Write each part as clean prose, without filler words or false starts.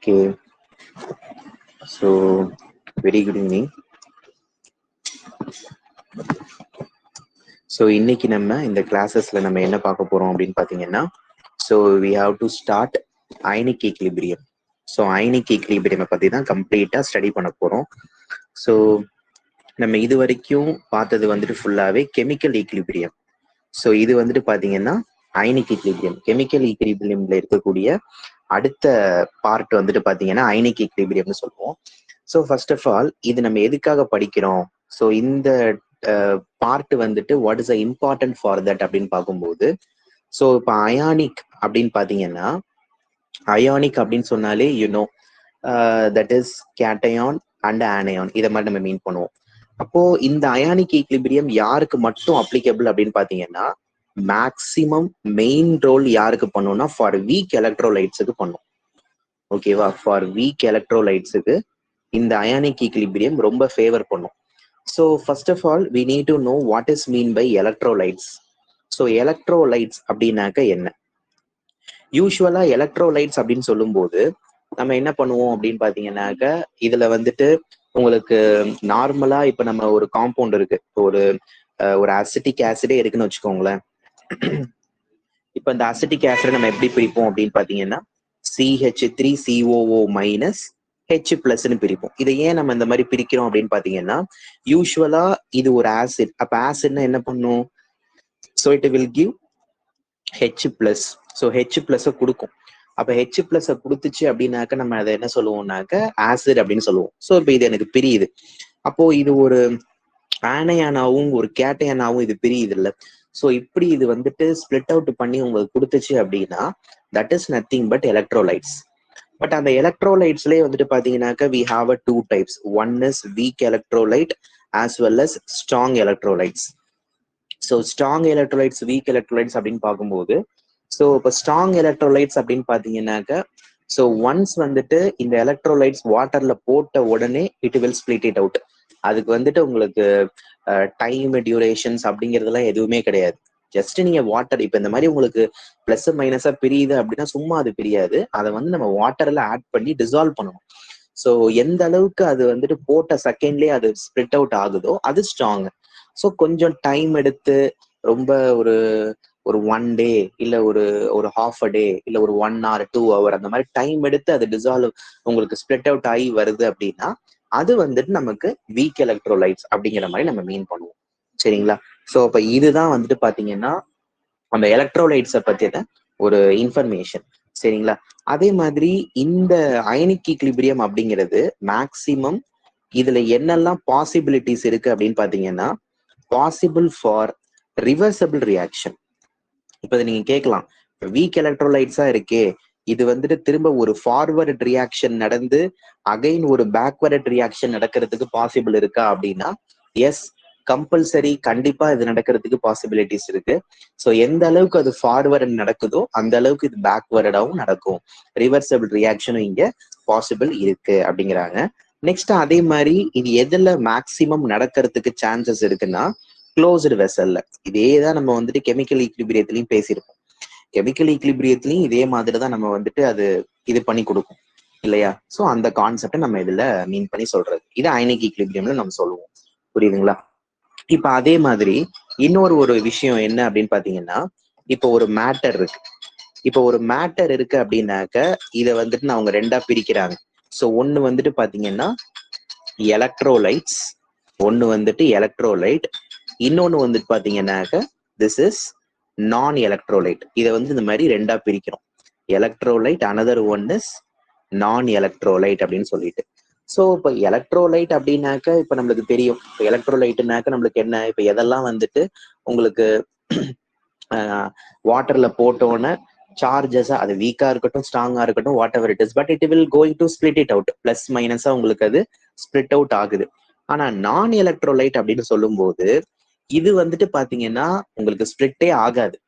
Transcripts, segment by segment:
Okay, so very good evening. So இன்னைக்கு நம்ம இந்த கிளாஸஸ்ல நம்ம என்ன பார்க்க போறோம் அப்படின்னு பார்த்தீங்கன்னா, so we have to start ionic equilibrium. So ionic equilibrium பற்றி தான் கம்ப்ளீட்டாக ஸ்டடி பண்ண போகிறோம். ஸோ நம்ம இது வரைக்கும் பார்த்தது வந்துட்டு ஃபுல்லாகவே கெமிக்கல் ஈக்லிபிரியம். ஸோ இது வந்துட்டு பார்த்தீங்கன்னா அயனிக் ஈக்லிபிரியம். கெமிக்கல் ஈக்லிபிரியம்ல இருக்கக்கூடிய அடுத்த பார்ட் வந்துட்டு பார்த்தீங்கன்னா அயனிக் ஈக்லிபிரியம்னு சொல்லுவோம். ஸோ ஃபர்ஸ்ட் ஆஃப் ஆல் இது நம்ம எதுக்காக படிக்கிறோம்? ஸோ இந்த பார்ட் வந்துட்டு what is important for that அப்படின்னு பார்க்கும்போது, ஸோ இப்போ அயானிக் அப்படின்னு பார்த்தீங்கன்னா, அயானிக் அப்படின்னு சொன்னாலே you know that is cation and anion, இதை மாதிரி நம்ம மீன் பண்ணுவோம். அப்போ இந்த அயானிக் ஈக்லிபிரியம் யாருக்கு மட்டும் அப்ளிகபிள் அப்படின்னு பார்த்தீங்கன்னா, மேக்சிமம் மெயின் ரோல் யாருக்கு பண்ணும்னா ஃபார் வீக் எலக்ட்ரோலைட்ஸுக்கு பண்ணும். ஓகேவா? ஃபார் வீக் எலக்ட்ரோலைட்ஸுக்கு இந்த அயானிக் ஈக்லிபிரியம் ரொம்ப ஃபேவர் பண்ணும். So first of all, we need to know what is mean by electrolytes. So electrolytes அப்படின்னாக்க என்ன? யூஸ்வலா எலக்ட்ரோலைட்ஸ் அப்படின்னு சொல்லும்போது நம்ம என்ன பண்ணுவோம் அப்படின்னு பாத்தீங்கன்னாக்க, இதுல வந்துட்டு உங்களுக்கு நார்மலா இப்ப நம்ம ஒரு காம்பவுண்ட் இருக்கு, ஒரு அசிட்டிக் ஆசிடே இருக்குன்னு வச்சுக்கோங்களேன். இப்ப இந்த அசிட்டிக் ஆசிட் நம்ம எப்படி பிரிப்போம் அப்படின்னு பாத்தீங்கன்னா, CH3COO மைனஸ் H+ன்னு பிரிப்போம். இதை ஏன் நம்ம இந்த மாதிரி பிரிக்கிறோம் அப்படின்னு பாத்தீங்கன்னா, யூஸ்வலா இது ஒரு ஆசிட். அப்ப ஆசிட்னா என்ன பண்ணும்? So it will give H+. So H+ கொடுக்கும். அப்ப H+ கொடுத்துச்சு அப்படின்னாக்க நம்ம அதை என்ன சொல்லுவோம்னாக்க ஆசிட் அப்படின்னு சொல்லுவோம். ஸோ இப்போ இது எனக்கு பிரியுது. அப்போ இது ஒரு ஆனயானாவும் ஒரு கேட்டயானாவும் இது பிரியுது இல்லை. ஸோ இப்படி இது வந்துட்டு ஸ்பிளிட் அவுட் பண்ணி உங்களுக்கு கொடுத்துச்சு அப்படின்னா that is nothing but electrolytes. But அந்த எலக்ட்ரோலைட்ஸ்லேயே வந்துட்டு பார்த்தீங்கன்னாக்க we have a two types. One is weak electrolyte as well as strong electrolytes. So strong electrolytes, week electrolytes அப்படின்னு பார்க்கும்போது, ஸோ இப்போ ஸ்ட்ராங் எலக்ட்ரோலைட்ஸ் அப்படின்னு பார்த்தீங்கன்னாக்க, ஸோ ஒன்ஸ் வந்துட்டு இந்த எலக்ட்ரோலைட்ஸ் வாட்டர்ல போட்ட உடனே it will split it out. அதுக்கு வந்துட்டு உங்களுக்கு டைம் டியூரேஷன்ஸ் அப்படிங்கிறதுலாம் எதுவுமே கிடையாது. ஜஸ்ட் நீங்க வாட்டர் இப்ப இந்த மாதிரி உங்களுக்கு பிளஸ் மைனஸா பிரியுது அப்படின்னா சும்மா அது பிரியாது. அதை வந்து நம்ம வாட்டர்ல ஆட் பண்ணி டிசால்வ் பண்ணணும். ஸோ எந்த அளவுக்கு அது வந்துட்டு போட்ட செகண்ட்லயே அது ஸ்ப்ளிட் அவுட் ஆகுதோ அது ஸ்ட்ராங். ஸோ கொஞ்சம் டைம் எடுத்து ரொம்ப ஒரு 1 day இல்ல ஒரு ஹாஃப் அ டே இல்ல ஒரு 1 hour 2 hour அந்த மாதிரி டைம் எடுத்து அது டிசால்வ் உங்களுக்கு ஸ்ப்ளிட் அவுட் ஆகி வருது அப்படின்னா அது வந்துட்டு நமக்கு வீக் எலக்ட்ரோலைட்ஸ் அப்படிங்கிற மாதிரி நம்ம மீன் பண்ணுவோம். சரிங்களா? ஸோ அப்ப இதுதான் வந்துட்டு பாத்தீங்கன்னா அந்த எலக்ட்ரோலைட்ஸை பத்தின ஒரு இன்ஃபர்மேஷன். சரிங்களா? அதே மாதிரி இந்த அயனிக் ஈக்லிபிரியம் அப்படிங்கிறது மேக்சிமம் இதுல என்னெல்லாம் பாசிபிலிட்டிஸ் இருக்கு அப்படின்னு பாத்தீங்கன்னா, பாசிபிள் ஃபார் ரிவர்சபிள் ரியாக்ஷன். இப்ப இதை நீங்க கேட்கலாம், வீக் எலக்ட்ரோலைட்ஸா இருக்கே, இது வந்துட்டு திரும்ப ஒரு ஃபார்வர்ட் ரியாக்ஷன் நடந்து அகைன் ஒரு பேக்வர்ட் ரியாக்ஷன் நடக்கிறதுக்கு பாசிபிள் இருக்கா அப்படின்னா, எஸ், கம்பல்சரி, கண்டிப்பா இது நடக்கிறதுக்கு பாசிபிலிட்டிஸ் இருக்கு. ஸோ எந்த அளவுக்கு அது ஃபார்வர்ட் நடக்குதோ அந்த அளவுக்கு இது பேக்வர்டாவும் நடக்கும். ரிவர்சபிள் ரியாக்ஷனும் இங்க பாசிபிள் இருக்கு அப்படிங்கிறாங்க. நெக்ஸ்ட் அதே மாதிரி இது எதுல மேக்சிமம் நடக்கிறதுக்கு சான்சஸ் இருக்குன்னா, க்ளோஸ்டு வெசல்ல. இதேதான் நம்ம வந்துட்டு கெமிக்கல் ஈக்லிபிரியத்திலையும் பேசியிருப்போம். கெமிக்கல் ஈக்லிபிரியத்திலையும் இதே மாதிரி தான் நம்ம வந்துட்டு அது இது பண்ணி கொடுக்கும் இல்லையா? ஸோ அந்த கான்செப்டை நம்ம இதுல மீன் பண்ணி சொல்றது. இது அயனிக் ஈக்லிபிரியம்ல நம்ம சொல்லுவோம். புரியுதுங்களா? இப்ப அதே மாதிரி இன்னொரு விஷயம் என்ன அப்படின்னு பாத்தீங்கன்னா, இப்போ ஒரு மேட்டர் இருக்கு. இப்போ ஒரு மேட்டர் இருக்கு அப்படின்னாக்க இதை வந்துட்டு நான் அவங்க ரெண்டா பிரிக்கிறாங்க. ஸோ ஒன்னு வந்துட்டு பாத்தீங்கன்னா எலக்ட்ரோலைட்ஸ், ஒன்னு வந்துட்டு எலக்ட்ரோலைட், இன்னொன்னு வந்துட்டு பாத்தீங்கன்னாக்க திஸ் இஸ் நான் எலக்ட்ரோலைட். இதை வந்து இந்த மாதிரி ரெண்டா பிரிக்கிறோம். எலக்ட்ரோலைட், அனதர் ஒன் இஸ் நான் எலக்ட்ரோலைட் அப்படின்னு சொல்லிட்டு. ஸோ இப்போ எலக்ட்ரோலைட் அப்படின்னாக்க இப்போ நம்மளுக்கு தெரியும். இப்போ எலக்ட்ரோலைட்னாக்க நம்மளுக்கு என்ன, இப்போ எதெல்லாம் வந்துட்டு உங்களுக்கு வாட்டர்ல போட்டோன்னு சார்ஜஸா, அது வீக்கா இருக்கட்டும் ஸ்ட்ராங்கா இருக்கட்டும் whatever it is, but it will going to split it out. Plus மைனஸா உங்களுக்கு அது ஸ்பிளிட் அவுட் ஆகுது. ஆனா நான் எலக்ட்ரோலைட் அப்படின்னு சொல்லும்போது இது வந்துட்டு பாத்தீங்கன்னா உங்களுக்கு ஸ்பிளிட்டே ஆகாது.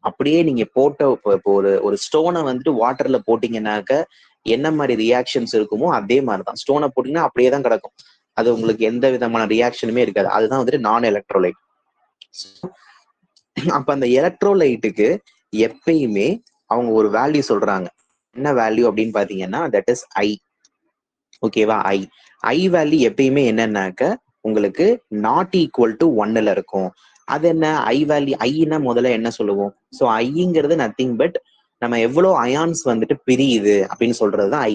அப்படியே நீங்க போட்ட இப்போ ஒரு ஸ்டோனை வந்துட்டு வாட்டர்ல போட்டீங்கன்னாக்க என்ன மாதிரி ரியாக்ஷன்ஸ் இருக்குமோ அதே மாதிரிதான். ஸ்டோனை போட்டீங்கன்னா அப்படியே தான் கிடக்கும். அது உங்களுக்கு எந்த விதமான ரியாக்ஷனுமே இருக்காது. அதுதான் வந்துட்டு நான் எலக்ட்ரோலைட். அப்ப அந்த எலக்ட்ரோலைட்டுக்கு எப்பயுமே அவங்க ஒரு வேல்யூ சொல்றாங்க. என்ன வேல்யூ அப்படின்னு பாத்தீங்கன்னா தட் இஸ் ஐ. ஓகேவா? ஐ வேல்யூ எப்பயுமே என்னன்னாக்க உங்களுக்கு நாட் ஈக்குவல் டு 1ல இருக்கும். அது என்ன ஐ வேல்யூ? ஐன்னா முதல்ல என்ன சொல்லுவோம்? ஸோ ஐங்கிறது நத்திங் பட் நம்ம எவ்வளோ அயான்ஸ் வந்துட்டு பிரியுது அப்படின்னு சொல்றதுதான் ஐ.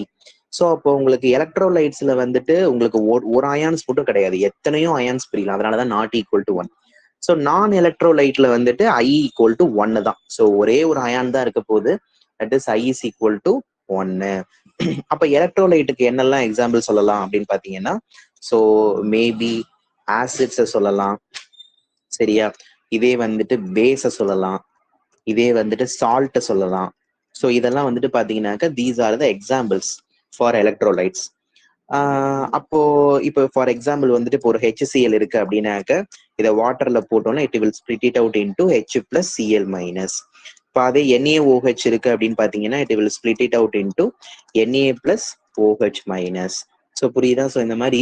ஸோ அப்போ உங்களுக்கு எலக்ட்ரோலைட்ஸ்ல வந்துட்டு உங்களுக்கு ஒரு அயான்ஸ் மட்டும் கிடையாது, எத்தனையோ அயான்ஸ் பிரியலாம். அதனாலதான் நாட் ஈக்குவல் டு 1. ஸோ நான் எலக்ட்ரோலைட்ல வந்துட்டு ஐ ஈக்குவல் டு 1 தான். ஸோ ஒரே ஒரு அயான் தான் இருக்க போகுது, that is I is equal to 1. அப்ப எலக்ட்ரோலைட்டுக்கு என்னெல்லாம் எக்ஸாம்பிள் சொல்லலாம் அப்படின்னு பாத்தீங்கன்னா, ஸோ மேபி ஆசிட்ஸை சொல்லலாம், சரியா? இதே வந்துட்டு பேஸை சொல்லலாம், இதே வந்துட்டு சால்ட்டை சொல்லலாம். ஸோ இதெல்லாம் வந்துட்டு பாத்தீங்கன்னாக்க these are the examples for electrolytes. அப்போ இப்போ ஃபார் எக்ஸாம்பிள் வந்துட்டு இப்போ ஒரு HCl இருக்கு அப்படின்னாக்க இதை வாட்டர்ல போட்டோம்னா it will split it out into H plus Cl minus. இப்போ அதே NaOH இருக்கு அப்படின்னு பாத்தீங்கன்னா it will split it out into Na plus OH minus. So புரியுதா? ஸோ இந்த மாதிரி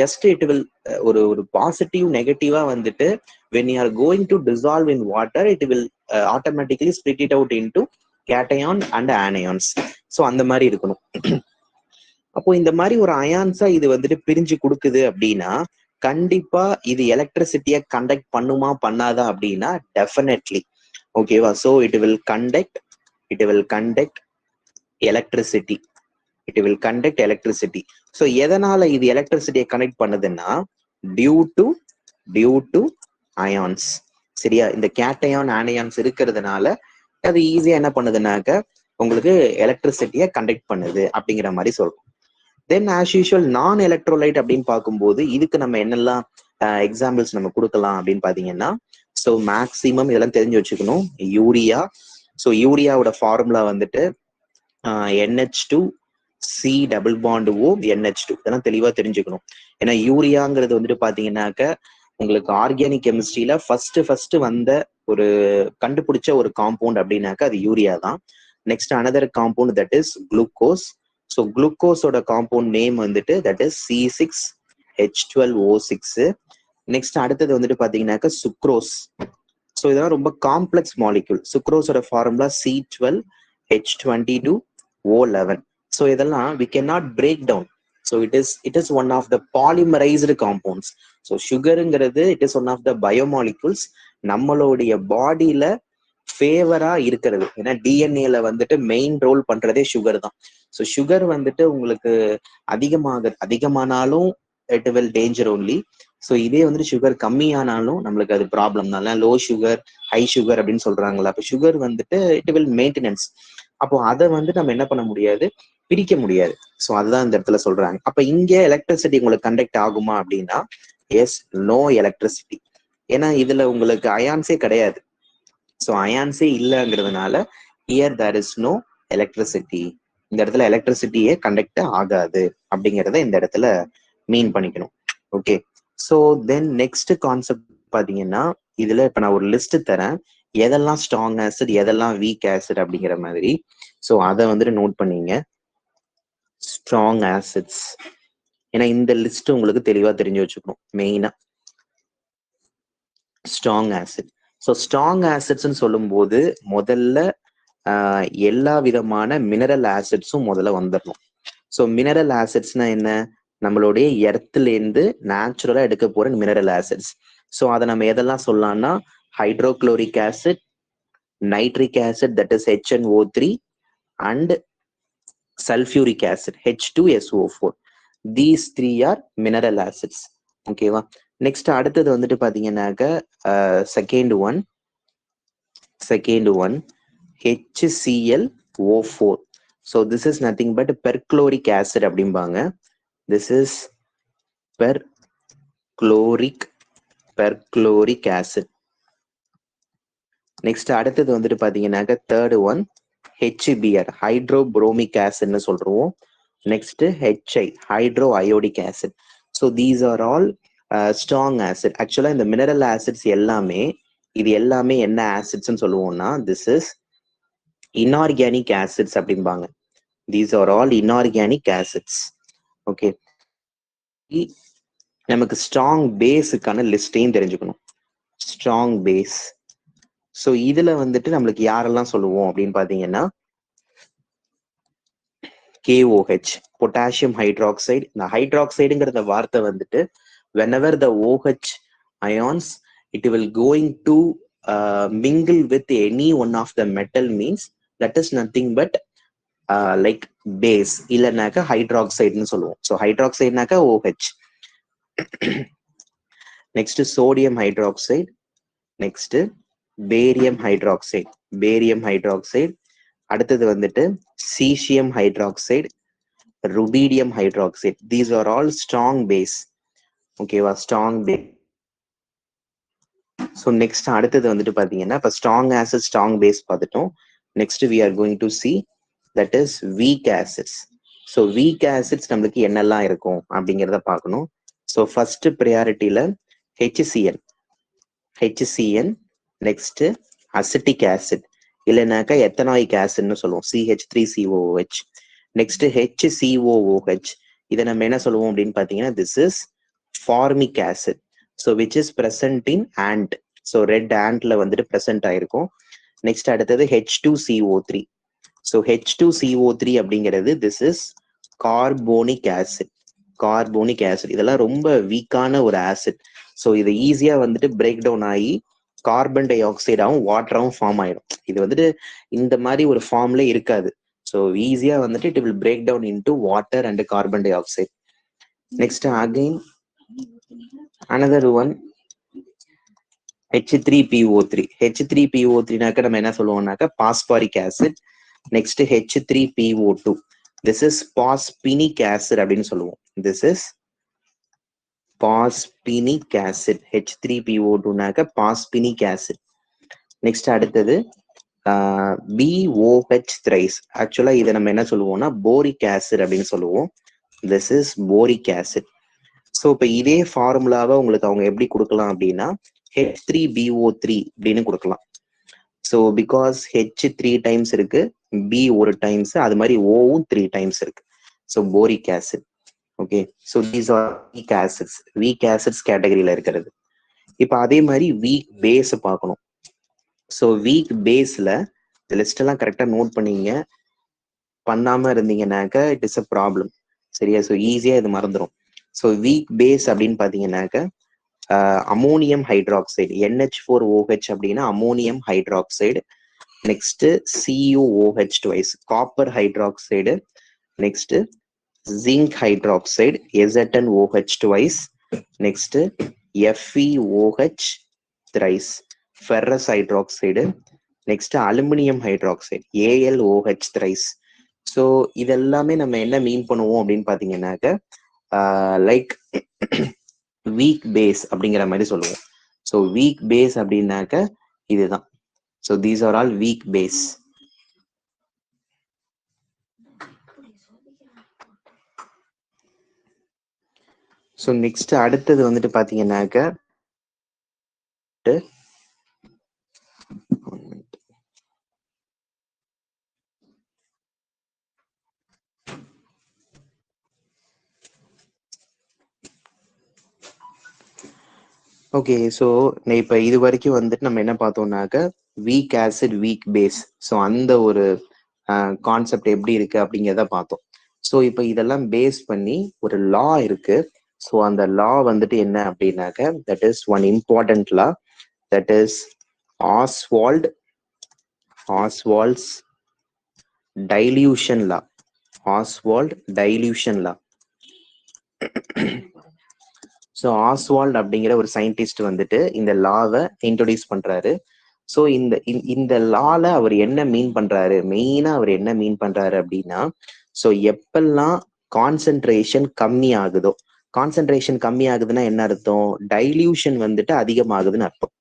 ஜஸ்ட் இட் வில் ஒரு பாசிட்டிவ் நெகட்டிவா வந்துட்டு when you are going to dissolve in water it will automatically split it out into cation and anions. So அந்த மாதிரி இருக்கணும். அப்போ இந்த மாதிரி ஒரு அயான்ஸா இது வந்துட்டு பிரிஞ்சு கொடுக்குது அப்படின்னா கண்டிப்பா இது எலக்ட்ரிசிட்டியை கண்டக்ட் பண்ணுமா பண்ணாதா அப்படின்னா டெஃபினெட்லி. ஓகேவா? So it will conduct electricity. So எதனால இது எலக்ட்ரிசிட்டியை கனெக்ட் பண்ணுதுன்னா டியூ டு அயான்ஸ். சரியா? இந்த கேட்டயான் ஆனயான்ஸ் இருக்கிறதுனால அது ஈஸியா என்ன பண்ணுதுன்னாக்க உங்களுக்கு எலக்ட்ரிசிட்டியை கண்டக்ட் பண்ணுது அப்படிங்கிற மாதிரி சொல்றோம். தென் ஆஸ் யூஷுவல் நான் எலக்ட்ரோலைட் அப்படின்னு பார்க்கும்போது இதுக்கு நம்ம என்னெல்லாம் எக்ஸாம்பிள்ஸ் நம்ம கொடுக்கலாம் அப்படின்னு பாத்தீங்கன்னா, ஸோ மேக்சிமம் இதெல்லாம் தெரிஞ்சு வச்சுக்கணும். யூரியா. ஸோ யூரியாவோட ஃபார்முலா வந்துட்டு NH2C double bond O NH2. இதெல்லாம் தெளிவா தெரிஞ்சுக்கணும். ஏன்னா யூரியாங்கிறது வந்துட்டு பாத்தீங்கன்னாக்க உங்களுக்கு ஆர்கானிக் கெமிஸ்ட்ரியில ஃபர்ஸ்ட் வந்த ஒரு கண்டுபிடிச்ச ஒரு காம்பவுண்ட் அப்படின்னாக்க அது யூரியா தான். Next another compound that is glucose. So குளுக்கோஸோட காம்பவுண்ட் நேம் வந்துட்டு தட் இஸ் C6H12O6. நெக்ஸ்ட் அடுத்தது வந்துட்டு பாத்தீங்கன்னாக்க சுக்ரோஸ். ஸோ இதெல்லாம் ரொம்ப காம்ப்ளெக்ஸ் மாலிக்யூல். சுக்ரோஸோட ஃபார்முலா C12H22O11. ஸோ இதெல்லாம் we cannot break down. So it is one of the polymerized compounds. So சுகருங்கிறது it is one of the biomolecules. நம்மளுடைய பாடியில ஃபேவரா இருக்கிறது. ஏன்னா டிஎன்ஏல வந்துட்டு மெயின் ரோல் பண்றதே சுகர் தான். ஸோ சுகர் வந்துட்டு உங்களுக்கு அதிகமானாலும் it will danger only. So இதே வந்துட்டு சுகர் கம்மியானாலும் நம்மளுக்கு அது ப்ராப்ளம் தான். லோ சுகர் ஹை சுகர் அப்படின்னு சொல்றாங்களா? அப்போ சுகர் வந்துட்டு இட் வில் மெயின்டெனன்ஸ். அப்போ அதை வந்து நம்ம என்ன பண்ண முடியாது, பிரிக்க முடியாது. ஸோ அதுதான் இந்த இடத்துல சொல்றாங்க. அப்ப இங்க எலக்ட்ரிசிட்டி உங்களுக்கு கண்டக்ட் ஆகுமா அப்படின்னா எஸ், நோ எலக்ட்ரிசிட்டி. ஏன்னா இதுல உங்களுக்கு அயான்ஸே கிடையாது. ஸோ அயான்ஸே இல்லைங்கிறதுனால here there is no electricity. இந்த இடத்துல எலக்ட்ரிசிட்டியே கண்டக்ட் ஆகாது அப்படிங்கிறத இந்த இடத்துல மீன் பண்ணிக்கணும். Okay. So then next concept பாத்தீங்கன்னா இதுல இப்ப நான் ஒரு லிஸ்ட் தரேன், எதெல்லாம் ஸ்ட்ராங் ஆசிட் எதெல்லாம் வீக் ஆசிட் அப்படிங்கிற மாதிரி. ஸோ அதை வந்துட்டு நோட் பண்ணீங்க. ஸ்ட்ராங் ஆசிட்ஸ், ஏன்னா இந்த லிஸ்ட் உங்களுக்கு தெளிவா தெரிஞ்சு வச்சுக்கணும். மெயினா ஸ்ட்ராங் ஆசிட். ஸோ ஸ்ட்ராங் ஆசிட்ஸ்ன்னு சொல்லும் போது முதல்ல எல்லா விதமான மினரல் ஆசிட்ஸும் முதல்ல வந்துடணும். ஸோ மினரல் ஆசிட்ஸ்னா என்ன? நம்மளுடைய எர்த்ல இருந்து நேச்சுரலா எடுக்க போற மினரல் ஆசிட்ஸ். ஸோ அதை நம்ம எதெல்லாம் சொல்லலாம்னா hydrochloric acid, nitric acid that is HNO3 and sulfuric acid H2SO4. These three are mineral acids. ஓகேவா? நெக்ஸ்ட் அடுத்தது வந்துட்டு பாத்தீங்கன்னாக்க second one HClO4. So this is nothing but perchloric acid அப்படிம்பாங்க. This is perchloric acid. Next அடுத்தது வந்துட்டு பாத்தீங்கன்னாக்க third one HBr hydrobromic ஆசிட்னு சொல்றோம். Next HI hydroiodic acid. So these are all strong acid. ஆக்சுவலா இந்த மினரல் ஆசிட்ஸ் எல்லாமே இது எல்லாமே என்ன ஆசிட்ஸ்ன்னு சொல்லுவோம்னா திஸ் இஸ் இன்ஆர்கானிக் ஆசிட்ஸ் அப்படிம்பாங்க. These are all inorganic acids. Okay. நமக்கு ஸ்ட்ராங் பேஸுக்கான லிஸ்டையும் தெரிஞ்சுக்கணும். Strong base. ஸோ இதுல வந்துட்டு நம்மளுக்கு யாரெல்லாம் சொல்லுவோம் அப்படின்னு பாத்தீங்கன்னா KOH, potassium hydroxide. இந்த ஹைட்ராக்சைடுங்கிற வார்த்தை வந்துட்டு whenever the OH ions it will going to mingle with any one of the metal means that is nothing but like base இல்லைனாக்கா ஹைட்ராக்சைடுன்னு சொல்லுவோம். ஸோ ஹைட்ராக்சைடுனாக்கா OH. Next sodium hydroxide, next barium hydroxide, barium hydroxide. அடுத்தது வந்துட்டு caesium hydroxide, rubidium hydroxide. These are all strong base. ஓகேவா, strong base. So next அடுத்தது வந்துட்டு பார்த்தீங்கன்னா இப்போ ஸ்ட்ராங் ஆசிட் ஸ்ட்ராங் பேஸ் பார்த்துட்டோம். Next we are going to see that is weak acids. So weak acids நம்மளுக்கு என்னெல்லாம் இருக்கும் அப்படிங்கிறத பார்க்கணும். ஸோ ஃபர்ஸ்ட் ப்ரையாரிட்டியில HCN, HCN. Next acetic acid இல்லைனாக்கா எத்தனாயிக் ஆசிட்னு சொல்லுவோம், CH3COOH. Next HCOOH. இதை நம்ம என்ன சொல்லுவோம் அப்படின்னு பார்த்தீங்கன்னா this is formic acid. So which is present in ant. So red ஆண்ட்ல வந்துட்டு பிரசன்ட் ஆயிருக்கும். நெக்ஸ்ட் அடுத்தது H2CO3. ஸோ H2CO3 அப்படிங்கிறது this is carbonic acid. Carbonic acid இதெல்லாம் ரொம்ப வீக்கான ஒரு ஆசிட். ஸோ இது ஈஸியா வந்துட்டு பிரேக் டவுன் ஆகி கார்பன் டை ஆக்சைடாகவும் வாட்டராகவும் ஃபார்ம் ஆயிடும். இது வந்துட்டு இந்த மாதிரி ஒரு ஃபார்ம்ல இருக்காது. ஸோ ஈஸியா வந்துட்டு it will break down into water and carbon dioxide. Next again another one H3PO3. H3PO3நாக்க நம்ம என்ன சொல்லுவோம்னாக்க phosphoric acid. Next H3PO2. This is phosphinic acid அப்படின்னு சொல்லுவோம். This is phosphinic acid. H3PO2நாக்க பாஸ்பினிக் ஆசிட். நெக்ஸ்ட் அடுத்தது BOH thrice. ஆக்சுவலா இதை நம்ம என்ன சொல்லுவோம்னா போரிக் ஆசிட் அப்படின்னு சொல்லுவோம். This is boric acid. So இப்போ இதே ஃபார்முலாவை உங்களுக்கு அவங்க எப்படி கொடுக்கலாம் அப்படின்னா H3BO3 அப்படின்னு கொடுக்கலாம். ஸோ பிகாஸ் H 3 டைம்ஸ் இருக்கு, B ஒரு டைம்ஸ், அது மாதிரி ஓவும் 3 டைம்ஸ் இருக்கு. So boric acid. Okay, so these R week acids. Week acids கேட்டகரியில இருக்கிறது. இப்போ அதே மாதிரி வீக் பேஸ் பார்க்கணும். ஸோ வீக் பேஸ்ல இந்த லிஸ்ட் எல்லாம் கரெக்டாக நோட் பண்ணீங்க. பண்ணாம இருந்தீங்கன்னாக்க இட் இஸ் அ ப்ராப்ளம். சரியா, ஸோ ஈஸியா இது மறந்துடும். ஸோ வீக் பேஸ் அப்படின்னு பார்த்தீங்கன்னாக்க அமோனியம் ஹைட்ராக்சைடு, NH4OH அப்படின்னா ammonium hydroxide. Next CuOH twice, copper hydroxide. Next zinc hydroxide, ZnOH twice. Next FeOH thrice, ferrous hydroxide. Next aluminium hydroxide, AlOH thrice. So இதெல்லாமே நம்ம என்ன மீன் பண்ணுவோம் அப்படின்னு பார்த்தீங்கன்னாக்க லைக் வீக் பேஸ் அப்படிங்கிற மாதிரி சொல்லுவோம். ஸோ வீக் பேஸ் அப்படின்னாக்க இதுதான். So these are all weak base. So next அடுத்தது வந்துட்டு பாத்தீங்கன்னாக்க ஓகே, ஸோ இப்போ இது வரைக்கும் வந்துட்டு நம்ம என்ன பார்த்தோம்னாக்க weak acid weak base. So அந்த ஒரு கான்செப்ட் எப்படி இருக்கு அப்படிங்கிறத பார்த்தோம். ஸோ இப்போ இதெல்லாம் பேஸ் பண்ணி ஒரு லா இருக்கு. ஸோ அந்த லா வந்துட்டு என்ன அப்படின்னாக்க that is one important law, that is Ostwald's dilution law. Ostwald dilution law. So Ostwald அப்படிங்கிற ஒரு சயின்டிஸ்ட் வந்துட்டு இந்த லாவை இன்ட்ரோடியூஸ் பண்றாரு. ஸோ இந்த லால அவர் என்ன மீன் பண்றாரு, மெயினா அவர் என்ன மீன் பண்றாரு அப்படின்னா, ஸோ எப்பெல்லாம் கான்சென்ட்ரேஷன் கம்மி ஆகுதோ, கான்சென்ட்ரேஷன் கம்மி ஆகுதுன்னா என்ன அர்த்தம், டைல்யூஷன் வந்துட்டு அதிகமாகுதுன்னு அர்த்தம்.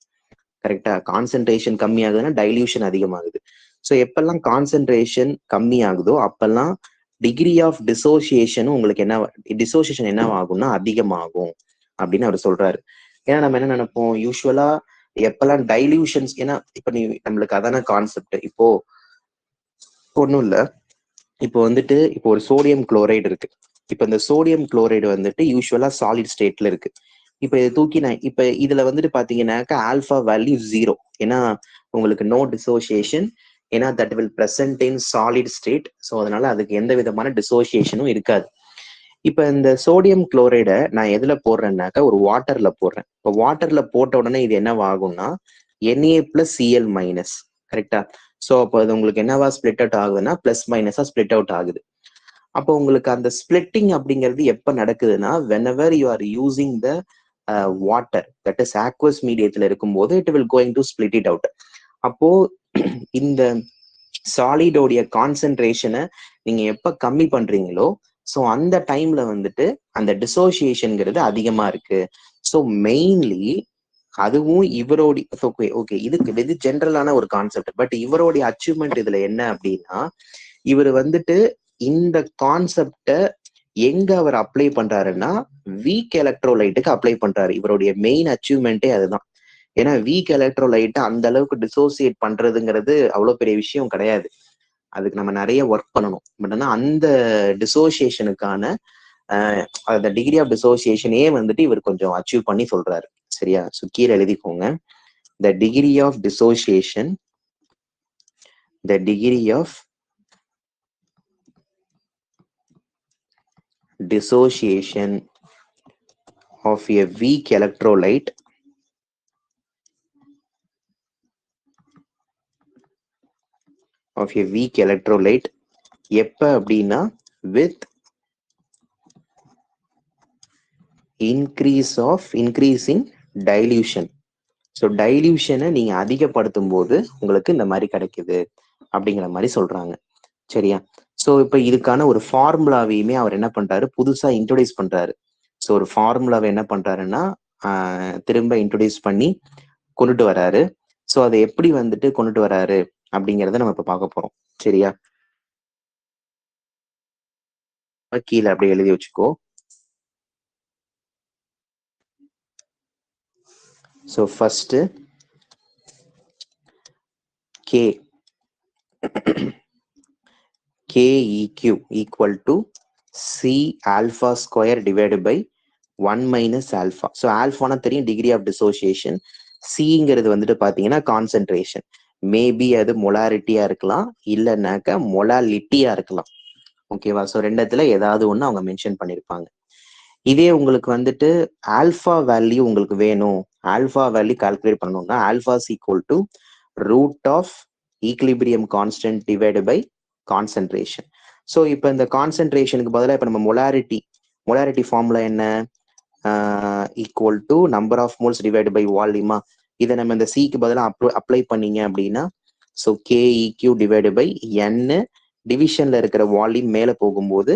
கரெக்டா, கான்சென்ட்ரேஷன் கம்மி ஆகுதுன்னா டைல்யூஷன் அதிகமாகுது. ஸோ எப்பெல்லாம் கான்சென்ட்ரேஷன் கம்மி ஆகுதோ அப்பெல்லாம் டிகிரி ஆஃப் டிசோசியேஷனும் உங்களுக்கு டிசோசியேஷன் என்ன ஆகும்னா அதிகமாகும் அப்படின்னு அவர் சொல்றாரு. ஏன்னா நம்ம என்ன நினைப்போம் யூஸ்வலா எப்பெல்லாம் டைல்யூஷன்ஸ், ஏன்னா இப்ப நம்மளுக்கு அதான கான்செப்ட். இப்போ ஒன்றும் இல்லை, இப்போ வந்துட்டு இப்போ ஒரு சோடியம் குளோரைடு இருக்கு. இப்போ இந்த சோடியம் குளோரைடு வந்துட்டு யூஸ்வலா சாலிட் ஸ்டேட்ல இருக்கு. இப்போ இதை தூக்கி நான் இப்போ இதுல வந்துட்டு பாத்தீங்கன்னாக்கா ஆல்பா வேல்யூ 0, ஏன்னா உங்களுக்கு நோ டிசோசியேஷன். ஏன்னா that will present in solid state. So அதனால அதுக்கு எந்த விதமான டிசோசியேஷனும் இருக்காது. இப்ப இந்த சோடியம் குளோரைடை நான் எதுல போடுறேன்னாக்கா ஒரு வாட்டர்ல போடுறேன். இப்போ வாட்டர்ல போட்ட உடனே இது என்னவாகும்னா Na+Cl-, கரெக்டா? ஸோ அப்போ அது உங்களுக்கு என்னவா ஸ்பிளிட் அவுட் ஆகுதுன்னா பிளஸ் மைனஸா ஸ்பிளிட் அவுட் ஆகுது. அப்போ உங்களுக்கு அந்த ஸ்பிளிட்டிங் அப்படிங்கிறது எப்ப நடக்குதுன்னா whenever you are using the water, that is aqueous மீடியத்துல இருக்கும்போது it will going to split it out. அப்போ இந்த சாலிடோடைய கான்சென்ட்ரேஷனை நீங்க எப்ப கம்மி பண்றீங்களோ ஸோ அந்த டைம்ல வந்துட்டு அந்த டிசோசியேஷன்ங்கிறது அதிகமா இருக்கு. ஸோ மெயின்லி அதுவும் இவரோடைய ஓகே இது ஜென்ரலான ஒரு கான்செப்ட். பட் இவருடைய அச்சீவ்மெண்ட் இதுல என்ன அப்படின்னா இவர் வந்துட்டு இந்த கான்செப்டை எங்க அவர் அப்ளை பண்றாருன்னா வீக் எலக்ட்ரோலைட்டுக்கு அப்ளை பண்றாரு. இவருடைய மெயின் அச்சீவ்மெண்ட்டே அதுதான். ஏன்னா வீக் எலக்ட்ரோலைட்டை அந்த அளவுக்கு டிசோசியேட் பண்றதுங்கிறது அவ்வளவு பெரிய விஷயம் கிடையாது. அதுக்கு நம்ம நிறைய ஒர்க் பண்ணணும். பட் ஆனா அந்த டிசோசியேஷனுக்கான அந்த டிகிரி ஆஃப் டிசோசியேஷனே வந்துட்டு இவர் கொஞ்சம் அச்சீவ் பண்ணி சொல்றாரு. சரியா? ஸோ கீழே எழுதிக்கோங்க. The degree of dissociation, the degree of dissociation of a weak electrolyte எப்ப அப்படின்னா with increasing dilution. ஸோ டைல்யூஷனை நீங்க அதிகப்படுத்தும் போது உங்களுக்கு இந்த மாதிரி கிடைக்குது அப்படிங்கிற மாதிரி சொல்றாங்க. சரியா? ஸோ இப்போ இதுக்கான ஒரு ஃபார்முலாவையுமே அவர் என்ன பண்றாரு, புதுசா இன்ட்ரோடியூஸ் பண்றாரு. ஸோ ஒரு ஃபார்முலாவை என்ன பண்றாருன்னா திரும்ப இன்ட்ரோடியூஸ் பண்ணி கொண்டுட்டு வராரு. ஸோ அதை எப்படி வந்துட்டு கொண்டுட்டு வராரு அப்படிங்கிறத நம்ம இப்ப பார்க்க போறோம். சரியா? கீழே அப்படி எழுதி வச்சுக்கோ. So first KEQ equal to C alpha square divided by 1 minus alpha. So ஆல்ஃபானா தெரியும், டிகிரி ஆஃப் டிசோசியேஷன். சிங்கிறது வந்துட்டு பாத்தீங்கன்னா கான்சென்ட்ரேஷன். மேபி அது மொலாரிட்டியா இருக்கலாம், இல்லைன்னாக்க மொலாலிட்டியா இருக்கலாம். ஓகேவா? ஸோ ரெண்டத்துல ஏதாவது ஒன்று அவங்க மென்ஷன் பண்ணியிருப்பாங்க. இதே உங்களுக்கு வந்துட்டு ஆல்ஃபா வேல்யூ உங்களுக்கு வேணும், ஆல்ஃபா வேல்யூ கால்குலேட் பண்ணணும்னா alpha is equal to root of equilibrium constant divide by concentration. So இப்போ இந்த கான்சென்ட்ரேஷனுக்கு பதிலாக இப்போ நம்ம மொலாரிட்டி ஃபார்முலா என்ன? Equal to number of moles divide by வால்யூமா. இதை நம்ம இந்த சிக்கு பதிலாக அப்ளை பண்ணீங்க அப்படின்னா so KEQ divide by N, டிவிஷன்ல இருக்கிற வால்யூம் மேல போகும்போது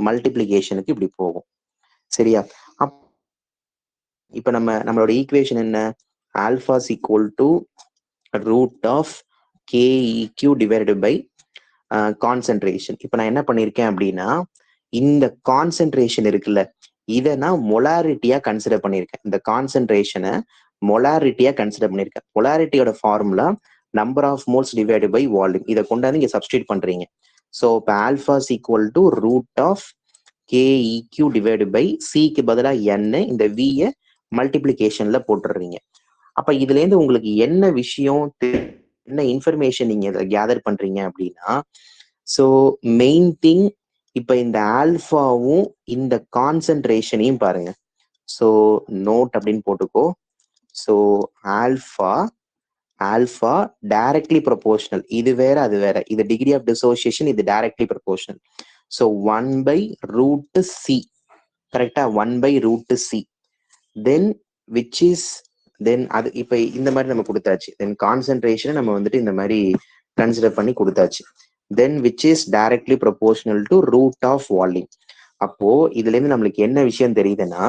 மல்டிப்ளிகேஷனுக்கு இப்படி போகும். சரியா? இப்ப நம்மளோட ஈக்குவேஷன் என்ன? Alpha is equal to root of KEQ divided by concentration. இப்ப நான் என்ன பண்ணிருக்கேன் அப்படின்னா இந்த கான்சென்ட்ரேஷன் இருக்குல்ல, இதை நான் மொலாரிட்டியா கன்சிடர் பண்ணியிருக்கேன். இந்த கான்சென்ட்ரேஷனை மொலாரிட்டியா கன்சிடர் பண்ணியிருக்கேன். மொலாரிட்டியோட formula number of moles divided by volume. இதை கொண்டாந்து இங்க சப்ஸ்டியூட் பண்றீங்க. ஸோ இப்போ alpha is equal to root of KEQ divide by சிக்கு பதிலாக N, இந்த வியை மல்டிப்ளிகேஷன்ல போட்டுடுறீங்க. அப்ப இதுல இருந்து உங்களுக்கு என்ன விஷயம், என்ன இன்ஃபர்மேஷன் நீங்க இதை கேதர் பண்றீங்க அப்படின்னா ஸோ மெயின் திங் இப்ப இந்த ஆல்ஃபாவும் இந்த கான்சென்ட்ரேஷனையும் பாருங்க. ஸோ நோட் அப்படின்னு போட்டுக்கோ. So alpha directly proportional. இது வேற அது வேற. இது டிகிரி ஆஃப் டிசோசியேஷன், இது டைரக்ட்லி ப்ரொபோர்ஷனல். ஸோ 1/√C, கரெக்டா? 1/√C. தென் விச் இஸ் அது இப்ப இந்த மாதிரி நம்ம கொடுத்தாச்சு. தென் கான்சென்ட்ரேஷன் நம்ம வந்துட்டு இந்த மாதிரி கன்சிடர் பண்ணி கொடுத்தாச்சு. Then which is directly proportional to root of volume. அப்போ இதுல இருந்து நம்மளுக்கு என்ன விஷயம் தெரியுதுன்னா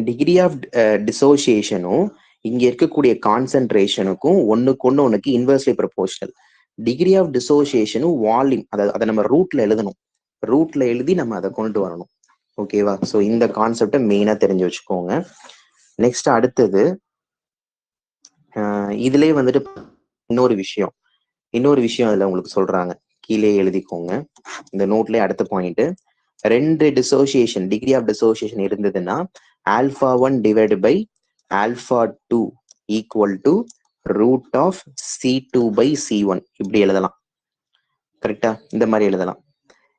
டிகிரி ஆஃப் டிசோசியேஷனும் இங்க இருக்கக்கூடிய கான்சென்ட்ரேஷனுக்கும் ஒண்ணுக்கு இன்வெர்ஸ்லி ப்ரொபோர்ஷனல். டிகிரி ஆஃப் டிசோசியேஷனும் வால்யூம் அதை நம்ம ரூட்ல எழுதணும். ரூட்ல எழுதி நம்ம அதை கொண்டு வரணும். ஓகேவா? ஸோ இந்த கான்செப்டை மெயினா தெரிஞ்சு வச்சுக்கோங்க. நெக்ஸ்ட் அடுத்தது இதுலயே வந்துட்டு இன்னொரு விஷயம் அதுல உங்களுக்கு சொல்றாங்க. கீழே எழுதிக்கோங்க இந்த நோட்லயே. அடுத்த point, 2 dissociation, degree of dissociation இருந்ததுன்னா alpha 1 divide by alpha 2 equal to root of C2 by C1 இப்படி எழுதலாம். கரெக்டா? இந்த மாதிரி எழுதலாம்.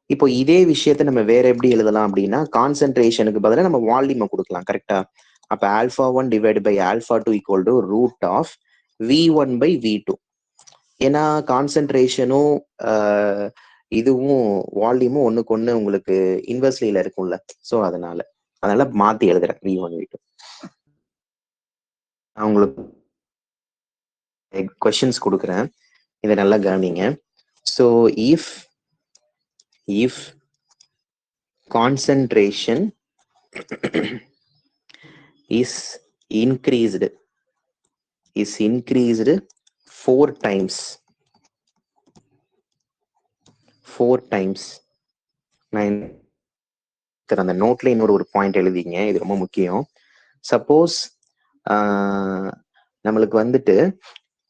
இப்போ இதே விஷயத்த நம்ம வேற எப்படி எழுதலாம் அப்படின்னா, கான்சென்ட்ரேஷனுக்கு பதிலாக நம்ம வால்யூமை கொடுக்கலாம். கரெக்டா? அப்ப α1 divided by α2 equal to root of V1 by V2. ஏன்னா கான்சென்ட்ரேஷனும் இதுவும் வால்யூமும் ஒண்ணுக்கு ஒண்ணு உங்களுக்கு இன்வெர்ஸ்லியில இருக்கும்ல. ஸோ அதனால மாத்தி எழுதுறேன் V1 V2. நான் உங்களுக்கு கொஸ்டின்ஸ் கொடுக்குறேன், இதை நல்லா கவனிங்க. So if concentration is increased 4 times நான் அந்த நோட்ல இன்னொரு ஒரு பாயிண்ட் எழுதிங்க, இது ரொம்ப முக்கியம். சப்போஸ் நம்மளுக்கு வந்துட்டு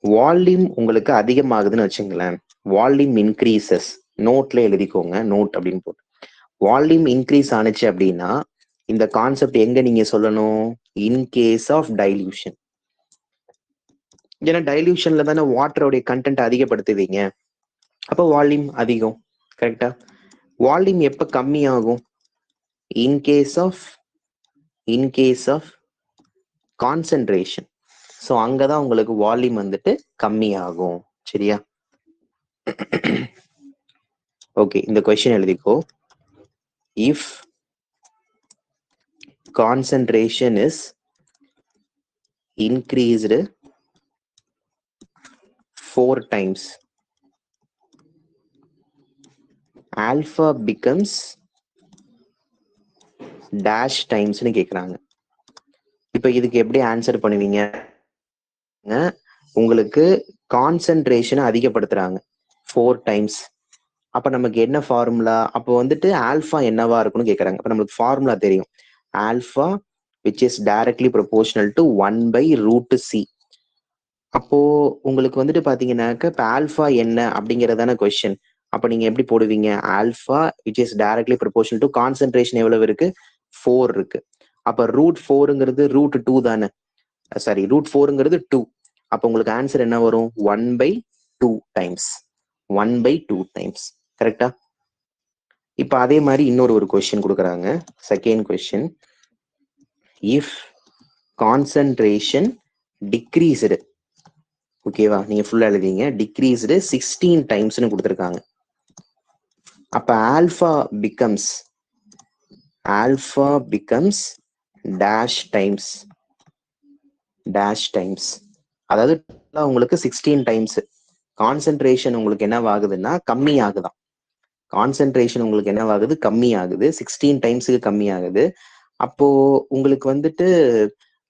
வால்யூம் உங்களுக்கு அதிகமாகுதுன்னு வச்சுங்களேன், வால்யூம் இன்க்ரீசஸ், நோட்ல எழுதிக்கோங்க, நோட் அப்படின்னு போட்டு வால்யூம் இன்க்ரீஸ் ஆனிச்சு அப்படின்னா இந்த கான்செப்ட் எங்க நீங்க சொல்லணும், இன் கேஸ் ஆஃப் டைல்யூஷன். ஏன்னா டைல்யூஷன்ல தானே வாட்டரோடைய கண்டென்ட் அதிகப்படுத்துவீங்க, அப்போ வால்யூம் அதிகம். கரெக்டா? வால்யூம் எப்ப கம்மி ஆகும், in case of concentration. So அங்கதான் உங்களுக்கு வால்யூம் வந்துட்டு கம்மி ஆகும். சரியா? ஓகே, இந்த கொஸ்டின் எழுதிக்கோ. If concentration is increased 4 times, alpha becomes dash times னு கேக்குறாங்க. இப்போ இதுக்கு எப்படி ஆன்சர் பண்ணுவீங்க? உங்களுக்கு கான்சென்ட்ரேஷனை அதிகப்படுத்துறாங்க 4 times. அப்ப நமக்கு என்ன ஃபார்முலா, அப்போ வந்துட்டு ஆல்பா என்னவா இருக்குன்னு கேக்குறாங்க. அப்ப நமக்கு ஃபார்முலா தெரியும், alpha which is directly proportional to 1 by root C. அப்போ உங்களுக்கு வந்துட்டு பாத்தீங்கன்னாக்க இப்ப ஆல்பா என்ன அப்படிங்கறதான கொஸ்டின். அப்ப நீங்க எப்படி போடுவீங்க, alpha which is directly proportional to concentration எவ்வளவு இருக்கு, 4 இருக்கு. அப்ப ரூட் 4ங்கிறது ரூட் 2 தானே, சாரி ரூட் 4ங்கிறது 2. அப்ப உங்களுக்கு ஆன்சர் என்ன வரும், 1 by 2 times. கரெக்டா? இப்ப அதே மாதிரி இன்னொரு ஒரு கொஸ்டின் கொடுக்குறாங்க, second question. If concentration decreased, ஓகேவா, நீங்க ஃபுல்லா எழுதிங்க, டிக்ரீஸ்டு 16 டைம்ஸ்னு கொடுத்துருக்காங்க. அப்ப ஆல்பா பிகம்ஸ் டேஷ் டைம்ஸ். அதாவது உங்களுக்கு 16 டைம்ஸ் கான்சென்ட்ரேஷன் உங்களுக்கு என்ன ஆகுதுன்னா கம்மி ஆகுதான். கான்சென்ட்ரேஷன் உங்களுக்கு என்ன ஆகுது, கம்மி ஆகுது, 16 டைம்ஸுக்கு கம்மி ஆகுது. அப்போ உங்களுக்கு வந்துட்டு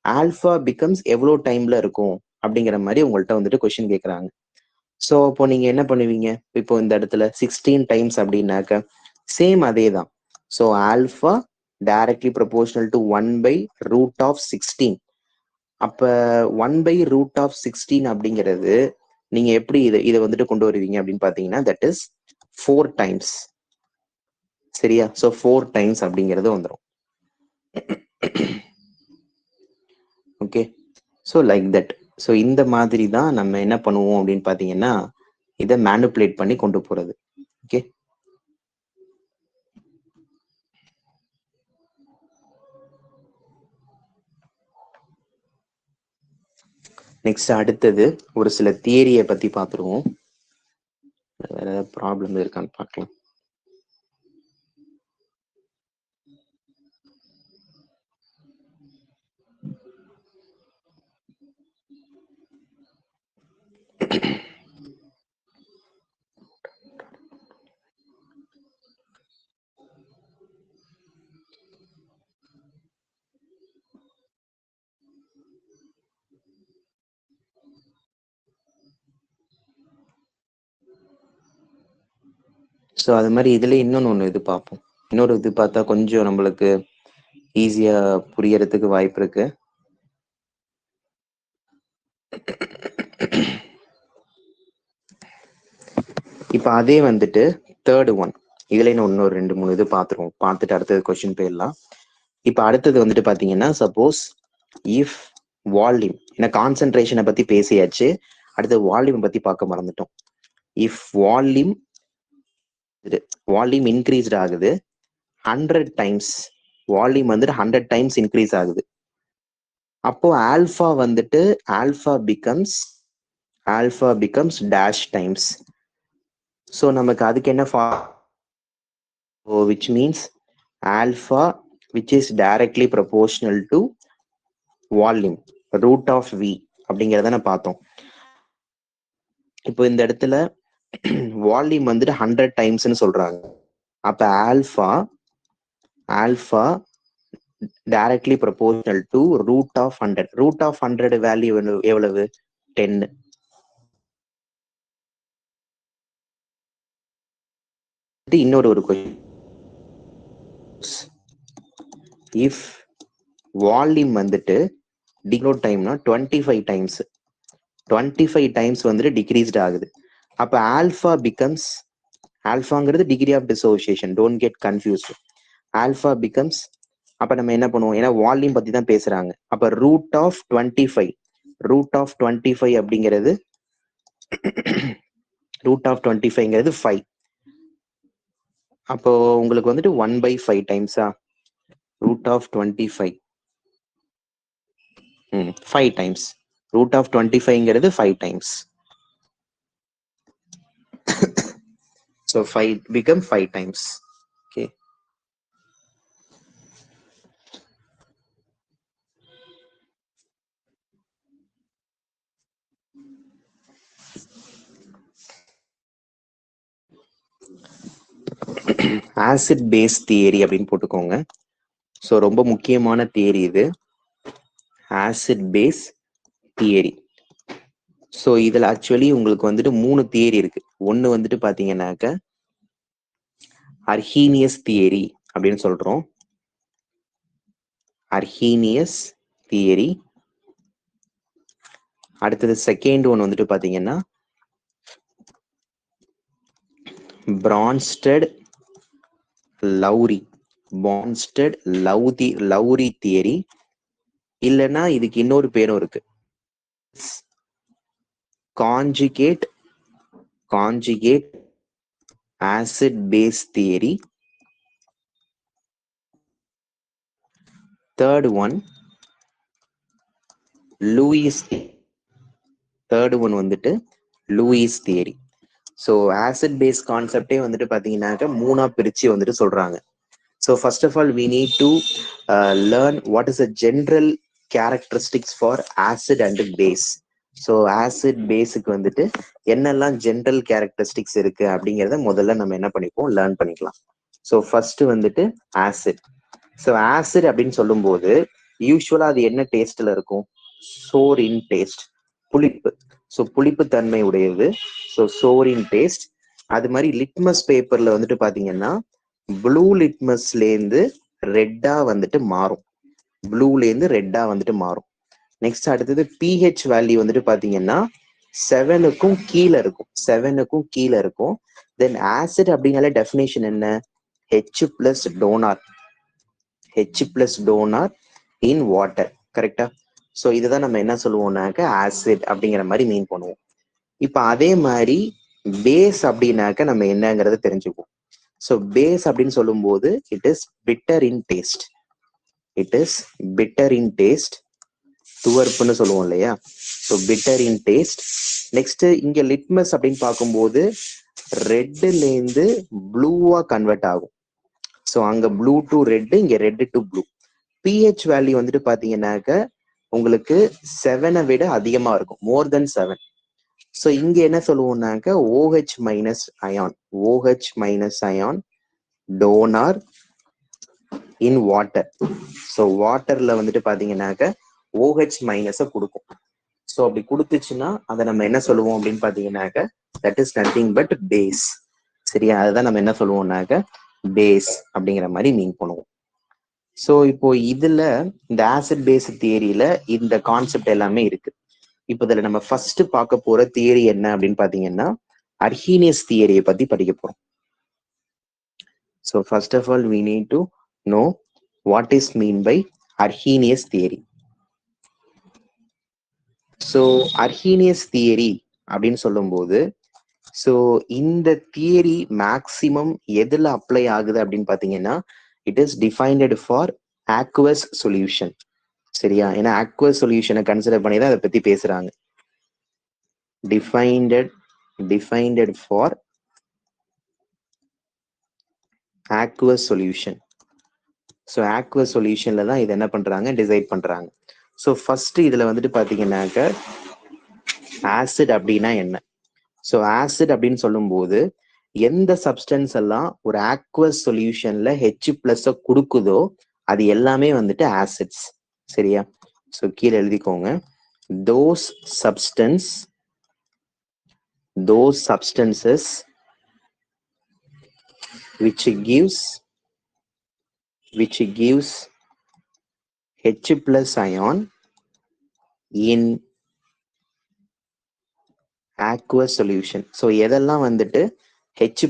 ஆல்பா பிகம்ஸ் எவ்வளோ டைம்ல இருக்கும் அப்படிங்கிற மாதிரி உங்கள்கிட்ட வந்துட்டு கொஸ்டின் கேட்குறாங்க. ஸோ அப்போ நீங்க என்ன பண்ணுவீங்க, இப்போ இந்த இடத்துல 16 டைம்ஸ் அப்படின்னாக்க சேம் அதே தான். So alpha directly proportional to 1 by root of 16. அப்ப 1 by root of 16 அப்படிங்கிறது நீங்க எப்படி இதை வந்துட்டு கொண்டு வருவீங்க அப்படின்னு பாத்தீங்கன்னா தட் இஸ் 4 times. சரியா? ஸோ 4 times அப்படிங்கிறது வந்துடும். Okay, so like that. So இந்த மாதிரி தான் நம்ம என்ன பண்ணுவோம் அப்படின்னு பாத்தீங்கன்னா இதை மேனிபுலேட் பண்ணி கொண்டு போறது. ஓகே, நெக்ஸ்ட் அடுத்தது ஒரு சில தியரியை பத்தி பார்த்துருவோம். வேற ஏதாவது ப்ராப்ளம் இருக்கான்னு பார்க்கலாம். ஸோ அது மாதிரி இதுல இன்னொன்று இது பார்ப்போம். இன்னொரு இது பார்த்தா கொஞ்சம் நம்மளுக்கு ஈஸியா புரியறதுக்கு வாய்ப்பு இருக்கு. இப்ப அதே வந்துட்டு தேர்ட் ஒன், இதுல இன்னொரு 2-3 இது பார்த்துருவோம். பார்த்துட்டு அடுத்தது கொஸ்டின் போயிடலாம். இப்ப அடுத்தது வந்துட்டு பாத்தீங்கன்னா, சப்போஸ் இஃப் வால்யூம். ஏன்னா கான்சென்ட்ரேஷனை பத்தி பேசியாச்சு, அடுத்து வால்யூம் பத்தி பார்க்க மறந்துட்டோம். இஃப் வால்யூம் இன்க்ரீஸ்ட் ஆகுது 100 டைம்ஸ், வால்யூம் வந்துட்டு 100 டைம்ஸ் இன்க்ரீஸ் ஆகுது, அப்போ ஆல்பா வந்துட்டு alpha becomes dash times. So நமக்கு அதுக்கு என்ன which means alpha which is directly proportional to volume root of v அப்படிங்கிறத நான் பார்த்தோம். இப்போ இந்த இடத்துல வால்யூம் வந்துட்டு 100 டைம்ஸ்னு சொல்றாங்க, அப்ப alpha directly proportional to root of 100. root of 100 value எவ்வளவு? 10. இன்னொரு ஒரு கொஸ்டின், இஃப் வால்யூம் வந்துட்டு டிக்ரோட் டைம்னா 25 டைம்ஸ், 25 டைம்ஸ் வந்துட்டு டிக்ரீஸ்ட் ஆகுது, அப்ப ஆல்பா பிகம்ஸ், ஆல்பாங்கிறது degree of dissociation, don't get confused. Alpha becomes, அப்ப நம்ம என்ன பண்ணுவோம், ஏன்னா வால்யூம் பத்தி தான் பேசுறாங்க, அப்ப ரூட் ஆஃப் 25, ரூட் ஆஃப் 25 அப்படிங்கிறது ரூட் ஆஃப் 25ங்கிறது 5. அப்போ உங்களுக்கு வந்துட்டு 1/5 டைம்ஸா, root of 25 5 times, root of 25ங்கிறது 5 times. So 5 become 5 times. Okay. Acid base theory அப்படின்னு போட்டுக்கோங்க. ஸோ ரொம்ப முக்கியமான தியரி இது, ஆசிட் பேஸ் தியரி. ஸோ இதுல ஆக்சுவலி உங்களுக்கு வந்துட்டு 3 தியரி இருக்கு. ஒன்னு வந்துட்டு பாத்தீங்கன்னாக்க அர்ஹீனியஸ் தியரி அப்படின்னு சொல்றோம், அர்ஹீனியஸ் தியரி. அடுத்தது செகண்ட் ஒன் வந்துட்டு பாத்தீங்கன்னா பிரான்ஸ்டட் லவ்ரி, லவ்ரி தியரி. இல்லைன்னா இதுக்கு இன்னொரு பேரும் இருக்கு, conjugate acid base theory. Third one வந்துட்டு Lewis theory. So acid base கான்செப்டே வந்துட்டு பாத்தீங்கன்னாக்க 3ஆ பிரிச்சு வந்துட்டு சொல்றாங்க. So first of all we need to learn what is a general characteristics for acid and base. So acid பேஸுக்கு வந்துட்டு என்னெல்லாம் ஜென்ரல் கேரக்டரிஸ்டிக்ஸ் இருக்கு அப்படிங்கிறத முதல்ல நம்ம என்ன பண்ணிப்போம், லேர்ன் பண்ணிக்கலாம். ஸோ ஃபர்ஸ்ட் வந்துட்டு ஆசிட். ஸோ ஆசிட் அப்படின்னு சொல்லும்போது யூஸ்வலா அது என்ன டேஸ்ட்ல இருக்கும், சோர் இன் டேஸ்ட், புளிப்பு. ஸோ புளிப்பு தன்மை உடையது, ஸோ சோர் இன் டேஸ்ட். அது மாதிரி லிட்மஸ் பேப்பர்ல வந்துட்டு பாத்தீங்கன்னா ப்ளூ லிட்மஸ்ல இருந்து ரெட்டா வந்துட்டு மாறும், ப்ளூல இருந்து ரெட்டா வந்துட்டு மாறும். நெக்ஸ்ட் அடுத்தது பிஹெச் வேல்யூ வந்துட்டு பாத்தீங்கன்னா 7க்கும் கீழே இருக்கும். தென் ஆசிட் அப்படின்னாலே டெஃபினேஷன் என்ன, H plus donor in water, கரெக்டா? ஸோ இதுதான் நம்ம என்ன சொல்லுவோம்னாக்க ஆசிட் அப்படிங்கிற மாதிரி மீன் பண்ணுவோம். இப்ப அதே மாதிரி பேஸ் அப்படின்னாக்க நம்ம என்னங்கிறத தெரிஞ்சுக்குவோம். ஸோ பேஸ் அப்படின்னு சொல்லும்போது it is bitter in taste, துவர்ப்புன்னு சொல்லுவோம் இல்லையா? So bitter in taste. Next இங்க லிட்மஸ் அப்படின்னு பார்க்கும்போது ரெட்ல இருந்து ப்ளூவா கன்வெர்ட் ஆகும். ஸோ அங்க ப்ளூ டு ரெட், இங்க red to blue. PH value வந்துட்டு பாத்தீங்கன்னாக்க உங்களுக்கு 7 விட அதிகமா இருக்கும், மோர் தென் 7. ஸோ இங்க என்ன சொல்லுவோம்னாக்க OH minus ion donor in water. So வாட்டர்ல வந்துட்டு பாத்தீங்கன்னாக்க OH மைனஸை கொடுக்கும். ஸோ அப்படி கொடுத்துச்சுன்னா அதை நம்ம என்ன சொல்லுவோம் அப்படின்னு பாத்தீங்கன்னாக்க that is nothing but base. சரியா? அதுதான் நம்ம என்ன சொல்லுவோம்னாக்க பேஸ் அப்படிங்கிற மாதிரி மீன் பண்ணுவோம். ஸோ இப்போ இதுல இந்த ஆசிட் பேஸ் தியரியில இந்த கான்செப்ட் எல்லாமே இருக்கு. இப்போ இதுல நம்ம ஃபர்ஸ்ட் பார்க்க போற தியரி என்ன அப்படின்னு பாத்தீங்கன்னா அர்ஹீனியஸ் தியரியை பத்தி படிக்க போறோம். So first of all we need to know what is mean by Arrhenius theory. So Arrhenius theory அப்படின்னு சொல்லும்போது ஸோ இந்த தியரி மேக்சிமம் எதுல அப்ளை ஆகுது அப்படின்னு பாத்தீங்கன்னா it is defined for aqueous solution. சரியா? ஏன்னா aqueous சொல்யூஷனை கன்சிடர் பண்ணி தான் அதை பத்தி பேசுறாங்க. Defined for aqueous solution. So aqueous சொல்யூஷன்ல தான் இது என்ன பண்றாங்க, டிசைட் பண்றாங்க. ஸோ ஃபர்ஸ்ட் இதுல வந்துட்டு பாத்தீங்கன்னாக்க ஆசிட் அப்படின்னா என்ன? ஸோ ஆசிட் அப்படின்னு சொல்லும்போது எந்த சப்ஸ்டன்ஸ் எல்லாம் ஒரு aqueous சொல்யூஷன்ல H+ கொடுக்குதோ அது எல்லாமே வந்துட்டு ஆசிட்ஸ். சரியா? ஸோ கீழே எழுதிக்கோங்க, those substances which gives H+ ion in aqueous solution. So எதெல்லாம் வந்துட்டு H+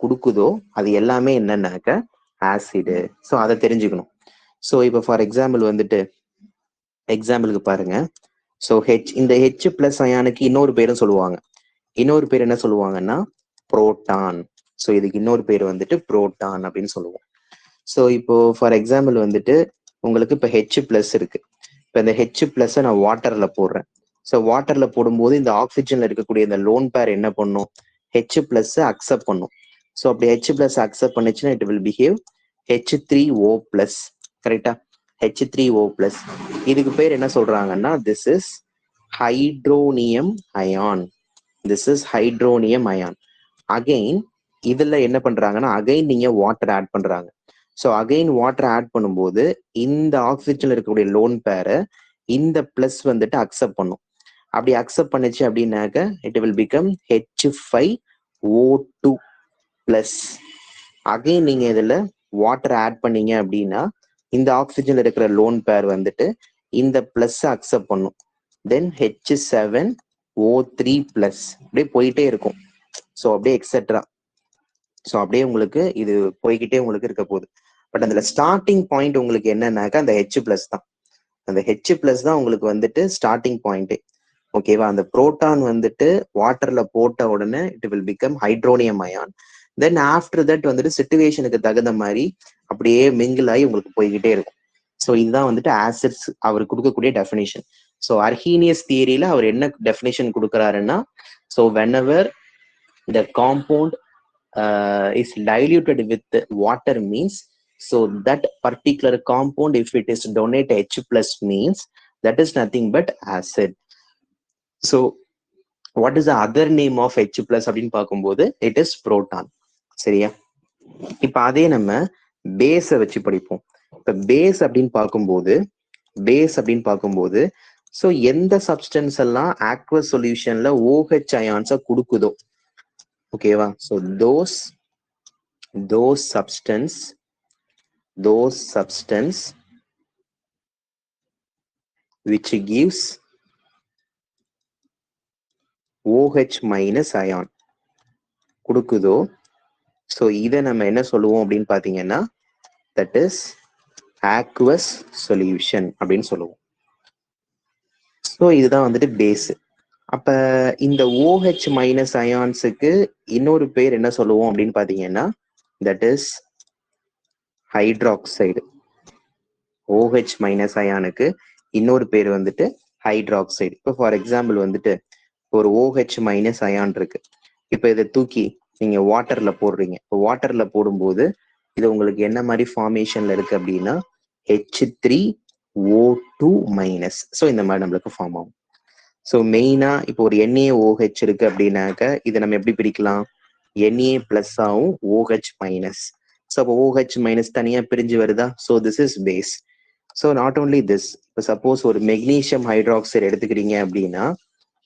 கொடுக்குதோ அது எல்லாமே என்னன்னாக்க ஆசிடு. ஸோ அதை தெரிஞ்சுக்கணும். ஸோ இப்போ ஃபார் எக்ஸாம்பிள் வந்துட்டு எக்ஸாம்பிளுக்கு பாருங்க. ஸோ இந்த H+ அயானுக்கு இன்னொரு பேரும் சொல்லுவாங்க. இன்னொரு பேர் என்ன சொல்லுவாங்கன்னா புரோட்டான். ஸோ இதுக்கு இன்னொரு பேர் வந்துட்டு புரோட்டான் அப்படின்னு சொல்லுவோம். ஸோ இப்போ ஃபார் எக்ஸாம்பிள் வந்துட்டு உங்களுக்கு இப்போ H+ இருக்கு. இப்போ இந்த H+ நான் வாட்டர்ல போடுறேன். ஸோ வாட்டர்ல போடும்போது இந்த ஆக்சிஜன்ல இருக்கக்கூடிய இந்த லோன் பேர் என்ன பண்ணும், H+ அக்செப்ட் பண்ணும். ஸோ அப்படி H+ அக்செப்ட் பண்ணுச்சுன்னா இட் வில் பிஹேவ் H3O+. கரெக்டா? H3O+. இதுக்கு பேர் என்ன சொல்றாங்கன்னா this is hydronium ion. Again இதுல என்ன பண்றாங்கன்னா அகைன் நீங்க வாட்டர் ஆட் பண்றாங்க. ஸோ அகைன் வாட்டர் ஆட் பண்ணும்போது இந்த ஆக்சிஜன்ல இருக்கக்கூடிய லோன் பேரை இந்த பிளஸ் வந்துட்டு அக்செப்ட் பண்ணும். அப்படி அக்செப்ட் பண்ணுச்சு அப்படின்னாக்க it will become H5O2+. Again நீங்க இதுல வாட்டர் ஆட் பண்ணீங்க அப்படின்னா இந்த ஆக்சிஜன்ல இருக்கிற லோன் பேர் வந்துட்டு இந்த பிளஸ் அக்செப்ட் பண்ணும். தென் H7O3+. அப்படியே போயிட்டே இருக்கும். ஸோ அப்படியே எக்ஸெட்ரா. ஸோ அப்படியே உங்களுக்கு இது போய்கிட்டே உங்களுக்கு இருக்க போகுது. பட் அதுல ஸ்டார்டிங் பாயிண்ட் உங்களுக்கு என்னன்னாக்கா அந்த H+ தான். அந்த H+ தான் உங்களுக்கு வந்துட்டு ஸ்டார்டிங் பாயிண்டே. ஓகேவா? அந்த புரோட்டான் வந்துட்டு வாட்டர்ல போட்ட உடனே it will become hydronium ion. Then after that வந்துட்டு சிச்சுவேஷனுக்கு தகுந்த மாதிரி அப்படியே மிங்கிள் ஆகி உங்களுக்கு போய்கிட்டே இருக்கும். ஸோ இதுதான் வந்துட்டு ஆசிட்ஸ் அவர் கொடுக்கக்கூடிய டெஃபினேஷன். ஸோ அர்ஹீனியஸ் தியரியில அவர் என்ன டெஃபினேஷன் கொடுக்குறாருன்னா, so whenever the compound is diluted with water means, so that particular compound if it is donate H+ means that is nothing but acid. So what is the other name of H+ அப்படின்னு பார்க்கும்போது it is proton. சரியா? இப்ப அதே நம்ம பேஸை வச்சு படிப்போம். இப்ப பேஸ் அப்படின்னு பார்க்கும்போது ஸோ எந்த சப்ஸ்டன்ஸ் எல்லாம் aqueous சொல்யூஷன்ல OH அயான்ஸை கொடுக்குதோ, ஓகேவா? So those substance which gives OH- ion கொடுக்குதோ, ஸோ இதை நம்ம என்ன சொல்லுவோம் அப்படின்னு பாத்தீங்கன்னா தட் இஸ் aqueous சொல்யூஷன் அப்படின்னு சொல்லுவோம். ஸோ இதுதான் வந்துட்டு பேஸ். அப்ப இந்த OH- அயான்ஸுக்கு இன்னொரு பேர் என்ன சொல்லுவோம் அப்படின்னு பாத்தீங்கன்னா தட் இஸ் ஹைட்ராக்சைடு. OH- அயானுக்கு இன்னொரு பேர் வந்துட்டு ஹைட்ராக்சைடு. இப்போ ஃபார் எக்ஸாம்பிள் வந்துட்டு ஒரு OH- அயான் இருக்கு. இப்போ இதை தூக்கி நீங்க வாட்டர்ல போடுறீங்க. இப்போ வாட்டர்ல போடும்போது இது உங்களுக்கு என்ன மாதிரி ஃபார்மேஷன்ல இருக்கு அப்படின்னா H3O2-. ஸோ இந்த மாதிரி நம்மளுக்கு ஃபார்ம் ஆகும். ஸோ மெயினா இப்போ ஒரு NaOH இருக்கு அப்படின்னாக்க இதை நம்ம எப்படி பிரிக்கலாம், Na+ ஆகும் OH-. ஸோ அப்போ OH- தனியா பிரிஞ்சு வருதா? So this is base. So not only this, இப்போ சப்போஸ் ஒரு மெக்னீசியம் ஹைட்ராக்சைடு எடுத்துக்கிறீங்க அப்படின்னா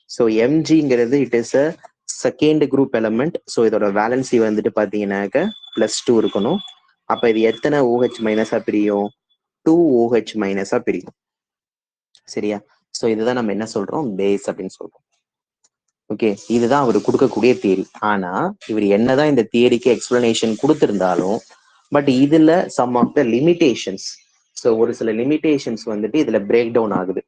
ஸோ Mgங்கிறது it is a second group element. So இதோட வேலன்சி வந்துட்டு பார்த்தீங்கன்னாக்க +2 இருக்கணும். அப்போ இது எத்தனை OH- பிரியும்? 2 OH- பிரியும். சரியா? ஸோ இதுதான் நம்ம என்ன சொல்றோம், பேஸ் அப்படின்னு சொல்றோம். ஓகே, இதுதான் அவர் கொடுக்கக்கூடிய தியரி. ஆனா இவர் என்னதான் இந்த தியரிக்கு எக்ஸ்பிளனேஷன் கொடுத்திருந்தாலும் பட் இதுல some of the limitations, so ஒரு சில லிமிடேஷன்ஸ் வந்துட்டு இதுல பிரேக் டவுன் ஆகுது.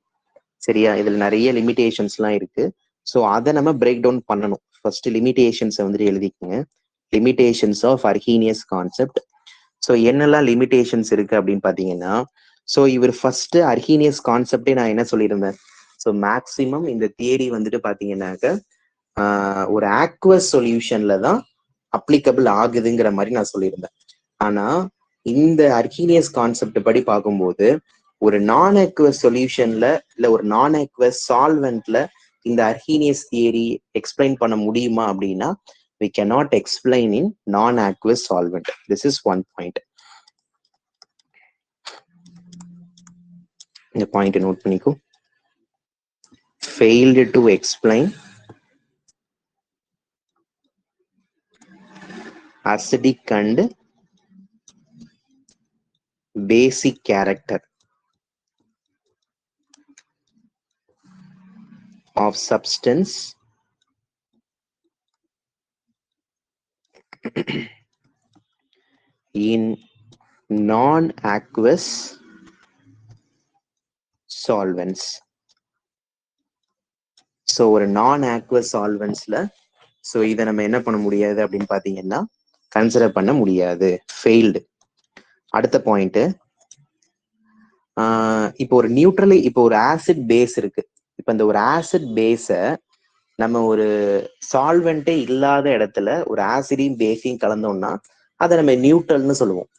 சரியா? இதுல நிறைய லிமிடேஷன்ஸ்லாம் இருக்கு. ஸோ அதை நம்ம பிரேக் டவுன் பண்ணணும். ஃபர்ஸ்ட் லிமிடேஷன்ஸை வந்துட்டு எழுதிக்கோங்க. Limitations of Arrhenius concept. So என்னெல்லாம் லிமிடேஷன்ஸ் இருக்கு அப்படின்னு பார்த்தீங்கன்னா, ஸோ இவர் ஃபர்ஸ்ட் அர்ஹீனியஸ் கான்செப்டே நான் என்ன சொல்லியிருந்தேன், ஸோ மேக்சிமம் இந்த தியரி வந்துட்டு பார்த்தீங்கன்னாக்க ஒரு ஆக்வஸ் சொல்யூஷன்ல தான் அப்ளிகபிள் ஆகுதுங்கிற மாதிரி நான் சொல்லியிருந்தேன். ஆனா இந்த அர்ஹீனியஸ் கான்செப்ட் படி பார்க்கும்போது ஒரு நான் ஆக்வஸ் சொல்யூஷன்ல இல்ல ஒரு நான் ஆக்வஸ் சால்வெண்ட்ல இந்த அர்ஹீனியஸ் தியரி எக்ஸ்பிளைன் பண்ண முடியுமா அப்படின்னா, we cannot explain in non-aqueous solvent. This is one point. இந்த பாயிண்ட் நோட் பண்ணிக்கோ. Failed to explain acidic and basic character of substance in non-aqueous solvents. So ஒரு நான் ஆக்வஸ் சால்வெண்ட்ஸ்ல ஸோ இதை நம்ம என்ன பண்ண முடியாது அப்படின்னு பார்த்தீங்கன்னா கன்சிடர் பண்ண முடியாது. ஃபெயில்டு. அடுத்த பாயிண்ட், இப்போ ஒரு நியூட்ரலி இப்போ ஒரு ஆசிட் பேஸ் இருக்கு. இப்போ இந்த ஒரு ஆசிட் பேஸை நம்ம ஒரு சால்வெண்ட்டே இல்லாத இடத்துல ஒரு ஆசிடையும் பேஸையும் கலந்தோம்னா அதை நம்ம நியூட்ரல்னு சொல்லுவோம்.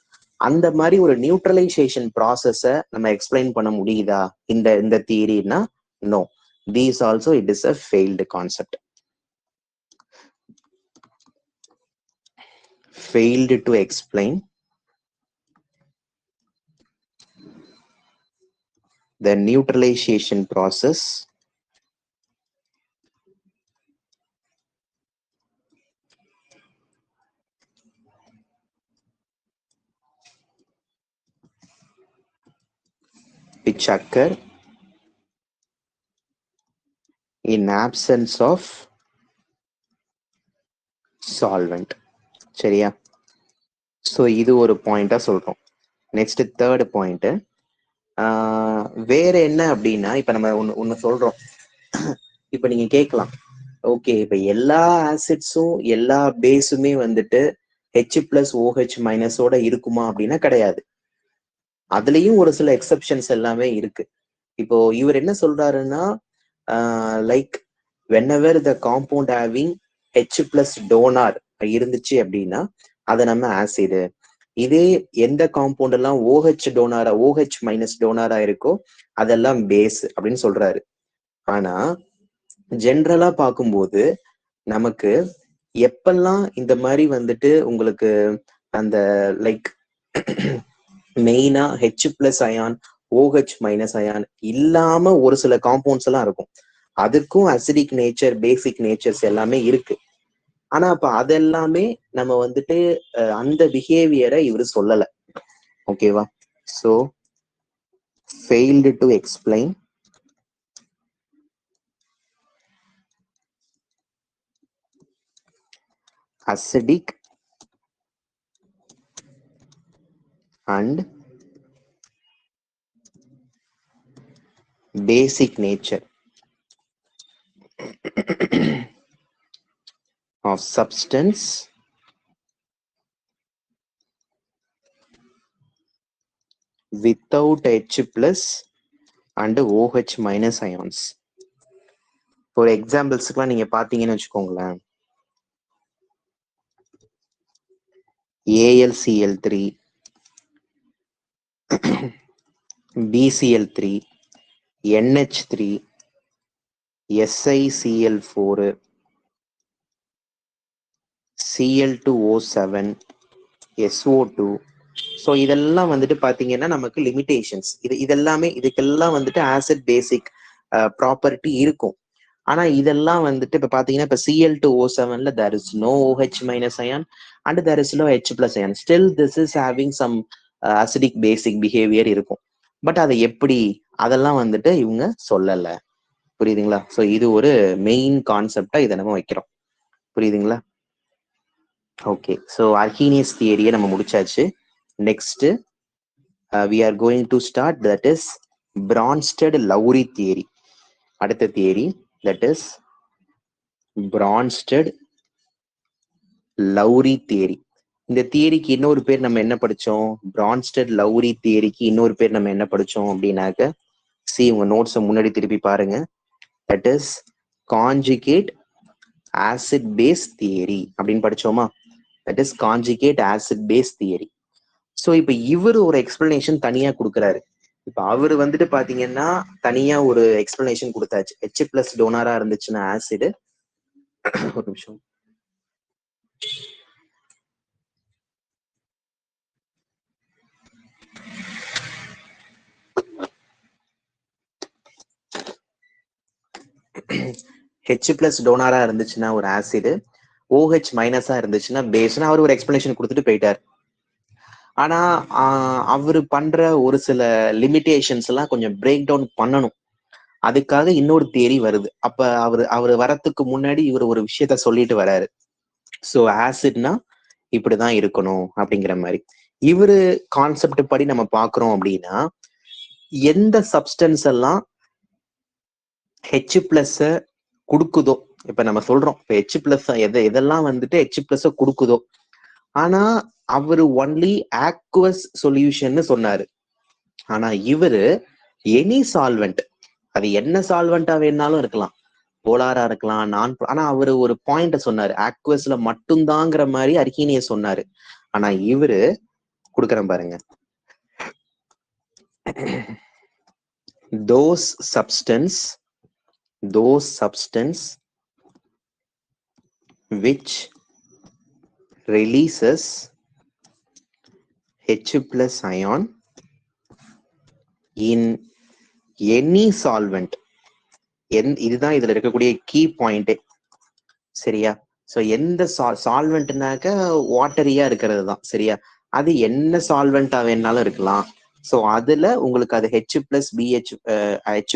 அந்த மாதிரி ஒரு நியூட்ரலைசேஷன் ப்ராசஸை நம்ம எக்ஸ்பிளைன் பண்ண முடியுதா இந்த தியரினா? No. These also it is a failed concept. Failed to explain the neutralization process which occur in absence of solvent. சரியா? ஸோ இது ஒரு பாயிண்டா சொல்றோம். நெக்ஸ்ட் தேர்ட் பாயிண்ட், வேற என்ன அப்படின்னா, இப்ப நம்ம ஒன்னு சொல்றோம். இப்ப நீங்க கேட்கலாம், ஓகே இப்ப எல்லா ஆசிட்ஸும் எல்லா பேஸுமே வந்துட்டு H+OH- இருக்குமா அப்படின்னா கிடையாது. அதுலயும் ஒரு சில எக்ஸெப்ஷன்ஸ் எல்லாமே இருக்கு. இப்போ இவர் என்ன சொல்றாருன்னா, like whenever the compound having H+ donor இருந்துச்சு அப்படின்னா அதை நம்ம ஆசிடு. இதே எந்த காம்பவுண்ட் எல்லாம் OH டோனாரா OH- டோனாரா இருக்கோ அதெல்லாம் பேஸ் அப்படின்னு சொல்றாரு. ஆனா ஜென்ரலா பார்க்கும்போது நமக்கு எப்பெல்லாம் இந்த மாதிரி வந்துட்டு உங்களுக்கு அந்த லைக் மெயினா H+ அயான் OH- அயான் இல்லாம ஒரு சில காம்பவுண்ட்ஸ் எல்லாம் இருக்கும். அதுக்கும் அசிடிக் நேச்சர் பேசிக் நேச்சர்ஸ் எல்லாமே இருக்கு. ஆனா அப்ப அதெல்லாமே நம்ம வந்துட்டு அந்த பிஹேவியரை இவரு சொல்லல. ஓகேவா? So failed to explain acidic and basic nature of substance without H+ and OH- ions. ஒரு எக்ஸாம்பிள்ஸ்க்குலாம் நீங்க பாத்தீங்கன்னு வச்சுக்கோங்களேன், AlCl3, BCl3, NH3, SiCl4, Cl2O7, SO2. So இதெல்லாம் வந்துட்டு பாத்தீங்கன்னா நமக்கு லிமிடேஷன்ஸ். இதெல்லாமே இதுக்கெல்லாம் வந்துட்டு ஆசிட் பேசிக் ப்ராப்பர்ட்டி இருக்கும். ஆனா இதெல்லாம் வந்துட்டு இப்ப பாத்தீங்கன்னா இப்ப Cl2O7ல there is no OH- ion and there is no H+ ion. Still this is having some acidic basic behavior இருக்கும். பட் அதை எப்படி அதெல்லாம் வந்துட்டு இவங்க சொல்லல. புரியுதுங்களா? ஸோ இது ஒரு மெயின் கான்செப்டா இதை நம்ம வைக்கிறோம். புரியுதுங்களா? ஓகே, ஸோ அர்ஹீனியஸ் தியரியை நம்ம முடிச்சாச்சு. Next we are going to start, that is Bronsted-Lowry theory. அடுத்த theory that is Bronsted-Lowry theory. இந்த தியரிக்கு இன்னொரு பேர் நம்ம என்ன படிச்சோம்? Bronsted-Lowry தியரிக்கு இன்னொரு பேர் நம்ம என்ன படிச்சோம் அப்படின்னாக்க, உங்க நோட்ஸை முன்னாடி திருப்பி பாருங்க. That is conjugate acid base theory அப்படின்னு படிச்சோமா? That is conjugate acid base theory. So இப்போ இவர் ஒரு எக்ஸ்பிளனேஷன் தனியா கொடுக்குறாரு. இப்போ அவரு வந்துட்டு பாத்தீங்கன்னா தனியா ஒரு எக்ஸ்பிளனேஷன் கொடுத்தாச்சு. H+ டோனரா இருந்துச்சுன்னா ஆசிட். ஒரு நிமிஷம். H+ டோனரா இருந்துச்சுன்னா ஒரு ஆசிட், OH மைனஸா இருந்துச்சுன்னா பேஸ்னா அவர் ஒரு எக்ஸ்பிளனேஷன் கொடுத்துட்டு போயிட்டார். ஆனா அவரு பண்ற ஒரு சில லிமிடேஷன்ஸ் எல்லாம் கொஞ்சம் பிரேக் டவுன் பண்ணணும். அதுக்காக இன்னொரு தியரி வருது. அப்ப அவரு வரத்துக்கு முன்னாடி இவர் ஒரு விஷயத்த சொல்லிட்டு வராரு. ஸோ ஆசிட்னா இப்படிதான் இருக்கணும் அப்படிங்கிற மாதிரி. இவரு கான்செப்ட் படி நம்ம பாக்குறோம் அப்படின்னா, எந்த சப்ஸ்டன்ஸ் எல்லாம் H+ கொடுக்குதோ, இப்ப நம்ம சொல்றோம் இப்ப H+ எதெல்லாம் வந்துட்டு H+ கொடுக்குதோ, ஆனா அவரு ஒன்லி ஆக்வஸ் சொல்யூஷன் சொன்னாரு. ஆனா இவரு எனி சால்வெண்ட், அது என்ன சால்வெண்டா வேணாலும் இருக்கலாம், போலாரா இருக்கலாம், ஆனா அவரு ஒரு பாயிண்ட் சொன்னாரு, ஆக்வஸ்ல மட்டும்தாங்கிற மாதிரி அர்ஹீனிய சொன்னாரு. ஆனா இவரு கொடுக்குறேன் பாருங்க, those substance which releases H+ ion in any solvent. இதுதான் இதுல இருக்கக்கூடிய கீ பாயிண்ட். சரியா? சோ எந்த சால்வெண்ட்னாக்க வாட்டரியா இருக்கிறது தான். சரியா? அது என்ன சால்வெண்டா வேணாலும் இருக்கலாம். சோ அதுல உங்களுக்கு அது H+ BH H+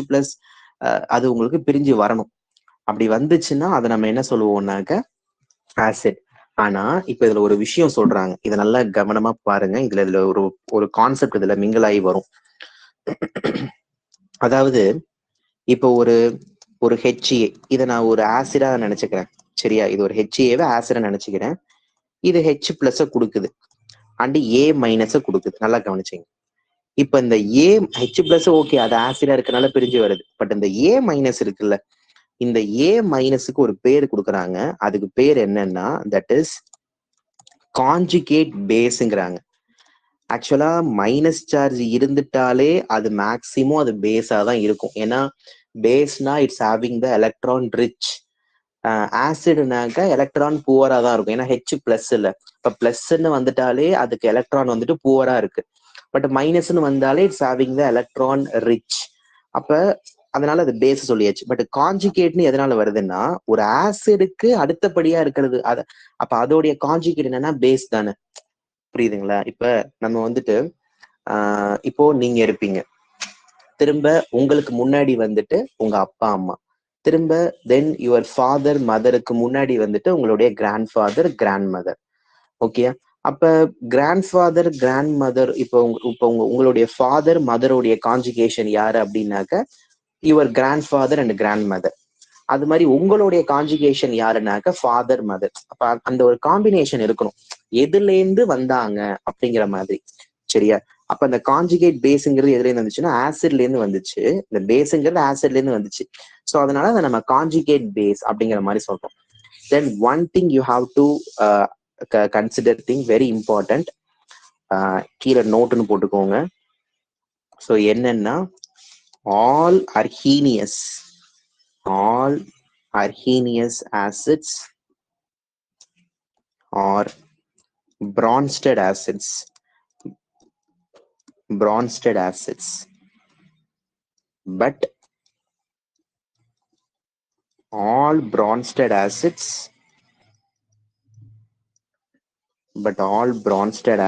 அது உங்களுக்கு பிரிஞ்சு வரணும். அப்படி வந்துச்சுன்னா அதை நம்ம என்ன சொல்லுவோம்னாக்க ஆசிட். ஆனா இப்ப இதுல ஒரு விஷயம் சொல்றாங்க, இதை நல்லா கவனமா பாருங்க. இதுல ஒரு கான்செப்ட் இதுல மிங்கிள் ஆகி வரும். அதாவது இப்போ ஒரு HA, இதை நான் ஒரு ஆசிடா நினைச்சுக்கிறேன். சரியா? இது ஒரு HAவை ஆசிடா நினைச்சுக்கிறேன். இது H+ கொடுக்குது அண்ட் A- கொடுக்குது. நல்லா கவனிச்சிங்க. இப்ப இந்த H+ ஓகே, அது ஆசிடா இருக்கனால பிரிஞ்சு வருது. பட் இந்த A- இருக்குல்ல, இந்த A- ஒரு பேர் கொடுக்குறாங்க. அதுக்கு பேர் என்னன்னா தட் இஸ் கான்ஜுகேட் பேஸ்ங்கிறாங்க. ஆக்சுவலா மைனஸ் சார்ஜ் இருந்துட்டாலே அது மேக்சிமம் அது பேஸா தான் இருக்கும். ஏன்னா பேஸ்னா it's having the electron rich. ஆசிட்னாக்க எலக்ட்ரான் புவரா தான் இருக்கும். ஏன்னா H+ இல்ல. இப்ப பிளஸ்ன்னு வந்துட்டாலே அதுக்கு எலக்ட்ரான் வந்துட்டு புவரா இருக்கு. பட் மைனஸ்ன்னு வந்தாலே it's having the electron rich. அப்ப அதனால அது பேஸ் சொல்லியாச்சு. பட் கான்ஜுகேட்னு எதனால வருதுன்னா, ஒரு ஆசிடுக்கு அடுத்தபடியா இருக்கிறது. அப்ப அதோடைய கான்ஜுகேட் என்னன்னா பேஸ் தானே. புரியுதுங்களா? இப்ப நம்ம வந்துட்டு இப்போ நீங்க இருப்பீங்க, திரும்ப உங்களுக்கு முன்னாடி வந்துட்டு உங்க அப்பா அம்மா, திரும்ப தென் யுவர் ஃபாதர் மதருக்கு முன்னாடி வந்துட்டு உங்களுடைய grandfather grandmother. Okay? அப்ப கிராண்ட் ஃபாதர் கிராண்ட் மதர், இப்போ உங்களுடைய ஃபாதர் மதருடைய கான்ஜுகேஷன் யாரு அப்படின்னாக்க your grandfather and grandmother. அது மாதிரி உங்களுடைய கான்ஜுகேஷன் யாருன்னாக்க ஃபாதர் மதர். அப்ப அந்த ஒரு காம்பினேஷன் இருக்கணும், எதுல இருந்து வந்தாங்க அப்படிங்கிற மாதிரி. சரியா? அப்ப அந்த கான்ஜுகேட் பேஸுங்கிறது எதுல இருந்து வந்துச்சுன்னா ஆசிட்ல இருந்து வந்துச்சு. இந்த பேஸுங்கிறது ஆசிட்ல இருந்து வந்துச்சு. ஸோ அதனால அதை நம்ம கான்ஜுகேட் பேஸ் அப்படிங்கிற மாதிரி சொல்றோம். Then one thing you have to consider thing very important. கீழே நோட்டுன்னு போட்டுக்கோங்க. ஸோ என்னன்னா all Arrhenius acids or Bronsted acids, but all Bronsted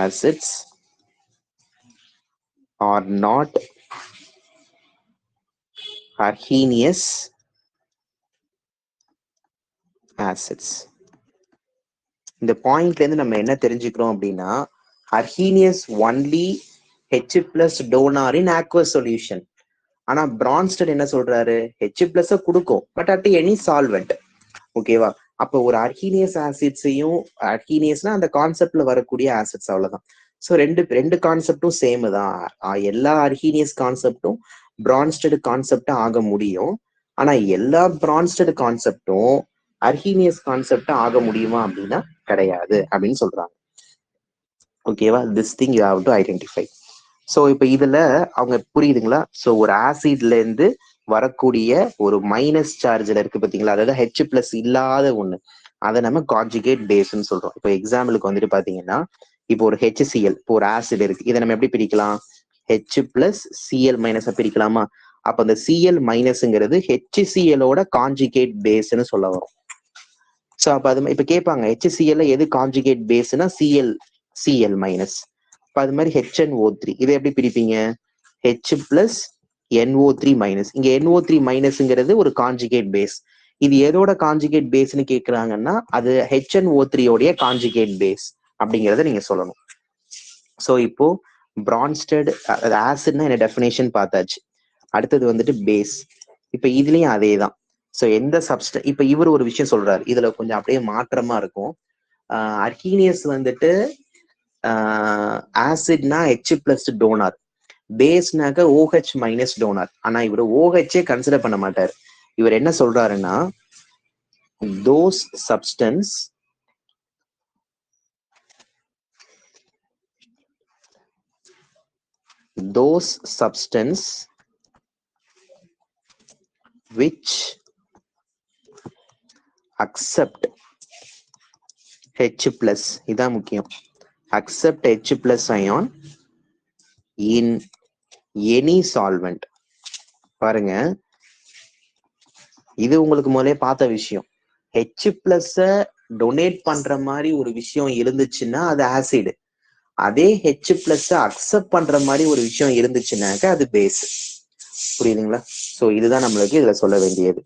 acids are not Arrhenius acids. இந்த பாயிண்ட்ல இருந்து நம்ம என்ன தெரிஞ்சுக்கிறோம் அப்படின்னா, Arrhenius only H+ donor in aqueous solution. ஆனா பிரான்ஸ்டட் என்ன சொல்றாரு, H+ கொடுக்கும், பட் அட் எனி சால்வெண்ட். ஓகேவா? அப்போ ஒரு அர்ஹீனியஸ் ஆசிட்ஸையும், அர்ஹீனியஸ்னா அந்த கான்செப்ட்ல வரக்கூடிய ஆசிட்ஸ், அவ்வளவுதான். ஸோ ரெண்டு கான்செப்டும் சேம் தான். எல்லா அர்ஹீனியஸ் கான்செப்டும் பிரான்ஸ்டட் கான்செப்டா ஆக முடியும். ஆனா எல்லா பிரான்ஸ்டட் கான்செப்டும் அர்ஹீனியஸ் கான்செப்டா ஆக முடியுமா அப்படின்னா கிடையாது அப்படின்னு சொல்றாங்க. ஓகேவா? This thing you have to identify. So இப்போ இதுல அவங்க புரியுதுங்களா? ஸோ ஒரு ஆசிட்ல இருந்து வரக்கூடிய ஒரு மைனஸ் சார்ஜ்ல இருக்கு பாத்தீங்களா, அதாவது H+ இல்லாத ஒண்ணு, அதை நம்ம கான்ஜுகேட் பேஸ்ன்னு சொல்றோம். இப்போ எக்ஸாம்பிளுக்கு வந்துட்டு பாத்தீங்கன்னா, இப்போ ஒரு HCl, இப்போ ஒரு ஆசிட் இருக்கு, இதை நம்ம எப்படி பிரிக்கலாம்? H+Cl- பிரிக்கலாமா? அப்ப அந்த Cl- HCl-ஓட கான்ஜுகேட் பேஸ்ன்னு சொல்ல வரும். ஸோ அப்ப அது இப்ப கேட்பாங்க, HCl எது கான்ஜுகேட் பேஸ்னா Cl-. இப்ப அது மாதிரி HNO3 இதை எப்படி பிரிப்பீங்க? H+NO3-. இங்க NO3- ஒரு கான்ஜுகேட் பேஸ். இது எதோட கான்ஜுகேட் பேஸ்ன்னு கேக்குறாங்கன்னா அது HNO3 கான்ஜுகேட் பேஸ் அப்படிங்கறத நீங்க சொல்லணும். ஸோ இப்போ பிரான்ஸ்டட் ஆசிட்னா என்ன டெஃபினேஷன் பார்த்தாச்சு. அடுத்தது வந்துட்டு பேஸ். இப்ப இதுலயும் அதே தான். ஸோ எந்த சப்ஸ்டன், இப்ப இவர் ஒரு விஷயம் சொல்றாரு, இதுல கொஞ்சம் அப்படியே மாற்றமா இருக்கும். அர்ஹீனியஸ் வந்துட்டு ஆசிட்னா H+ டோனார், பேஸ்னாக்க OH- டோனார். ஆனா இவர் OH கன்சிடர் பண்ண மாட்டார். இவர் என்ன சொல்றாருன்னா, those substance which accept H+, இதான் முக்கியம், accept H+ ion in any solvent. பாருங்க, இது உங்களுக்கு முதலே பார்த்த விஷயம். H+ டொனேட் பண்ற மாதிரி ஒரு விஷயம் இருந்துச்சுன்னா அது ஆசிட். அதே H+ அக்செப்ட் பண்ற மாதிரி ஒரு விஷயம் இருந்துச்சுன்னாக்க அது பேஸ். புரியுதுங்களா? ஸோ இதுதான் நம்மளுக்கு இதுல சொல்ல வேண்டியது.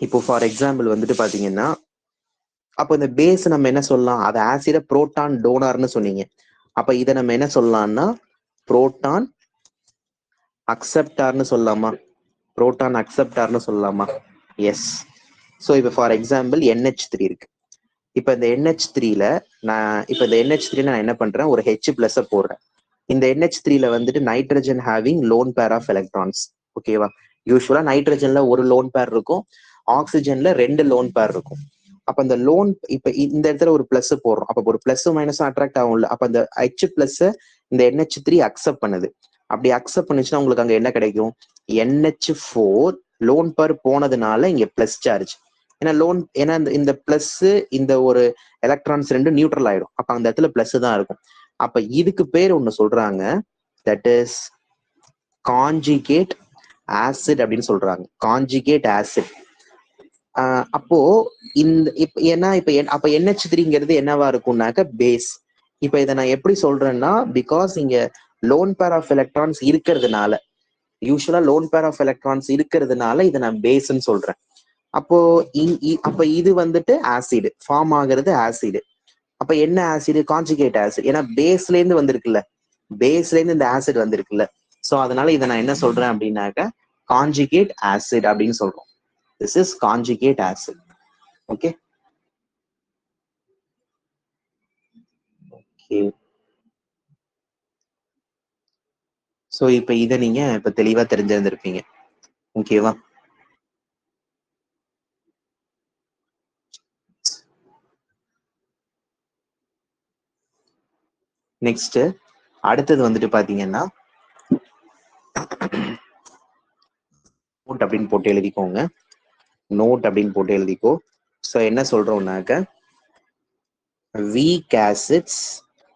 இப்போ ஃபார் எக்ஸாம்பிள் வந்துட்டு பாத்தீங்கன்னா, அப்போ இந்த பேஸ் நம்ம என்ன சொல்லலாம்? அது ஆசிட புரோட்டான் டோனார்னு சொன்னீங்க. அப்ப இதை நம்ம என்ன சொல்லலாம்னா புரோட்டான் அக்செப்டார்னு சொல்லலாமா? புரோட்டான் அக்செப்டார்னு சொல்லலாமா? எஸ். ஸோ இப்போ ஃபார் எக்ஸாம்பிள் NH3 இருக்கு. இப்ப இந்த NH3ல நான் என்ன பண்றேன், ஒரு H+ போடுறேன். இந்த NH3ல வந்துட்டு nitrogen having lone pair of electrons. ஓகேவா? யூஸ்வலா நைட்ரஜன்ல ஒரு லோன் பேர் இருக்கும், ஆக்சிஜன்ல 2 லோன் பேர் இருக்கும். அப்ப இந்த லோன், இப்ப இந்த இடத்துல ஒரு பிளஸ் போடுறோம், அப்ப ஒரு பிளஸ் மைனஸ் அட்ராக்ட் ஆகும்ல. அப்ப அந்த H+ இந்த NH3 அக்செப்ட் பண்ணுது. அப்படி அக்செப்ட் பண்ணுச்சுன்னா உங்களுக்கு அங்க என்ன கிடைக்கும்? NH4 லோன் பேர் போனதுனால இங்க பிளஸ் சார்ஜ். ஏன்னா இந்த பிளஸ் இந்த ஒரு எலக்ட்ரான்ஸ் 2 நியூட்ரல் ஆயிடும். அப்ப அந்த இடத்துல பிளஸ் தான் இருக்கும். அப்ப இதுக்கு பேர் ஒண்ணு சொல்றாங்க, தட் இஸ் கான்ஜுகேட் ஆசிட் அப்படின்னு சொல்றாங்க. Conjugate acid. அப்போ இந்த அப்ப NH3 என்னவா இருக்கும்னாக்க பேஸ். இப்ப இதை நான் எப்படி சொல்றேன்னா, பிகாஸ் இங்க லோன் பேர் ஆஃப் எலக்ட்ரான்ஸ் இருக்கிறதுனால, யூஸ்வலா லோன் பேர் ஆஃப் எலக்ட்ரான்ஸ் இருக்கிறதுனால இதை நான் பேஸ்ன்னு சொல்றேன். அப்ப இது வந்துட்டு ஆசிட் ஃபார்ம் ஆகிறது ஆசிட். அப்ப என்ன ஆசிட்? Conjugate acid. ஏன்னா பேஸ்ல இருந்து வந்திருக்குல்ல, பேஸ்ல இருந்து இந்த ஆசிட் வந்திருக்குல்ல. சோ அதனால இதை நான் என்ன சொல்றேன் அப்படின்னாக்க கான்ஜுகேட் ஆசிட் அப்படின்னு சொல்றோம். This is conjugate acid. Okay okay. So இப்ப இதை நீங்க இப்ப தெளிவா தெரிஞ்சிருந்திருப்பீங்க. ஓகேவா? நெக்ஸ்ட் அடுத்தது வந்துட்டு பாத்தீங்கன்னா, நோட் அப்படின்னு போட்டு எழுதிக்கோங்க. நோட் அப்படின்னு போட்டு எழுதிக்கோ. ஸோ என்ன சொல்றோம்னாக்க, weak acids,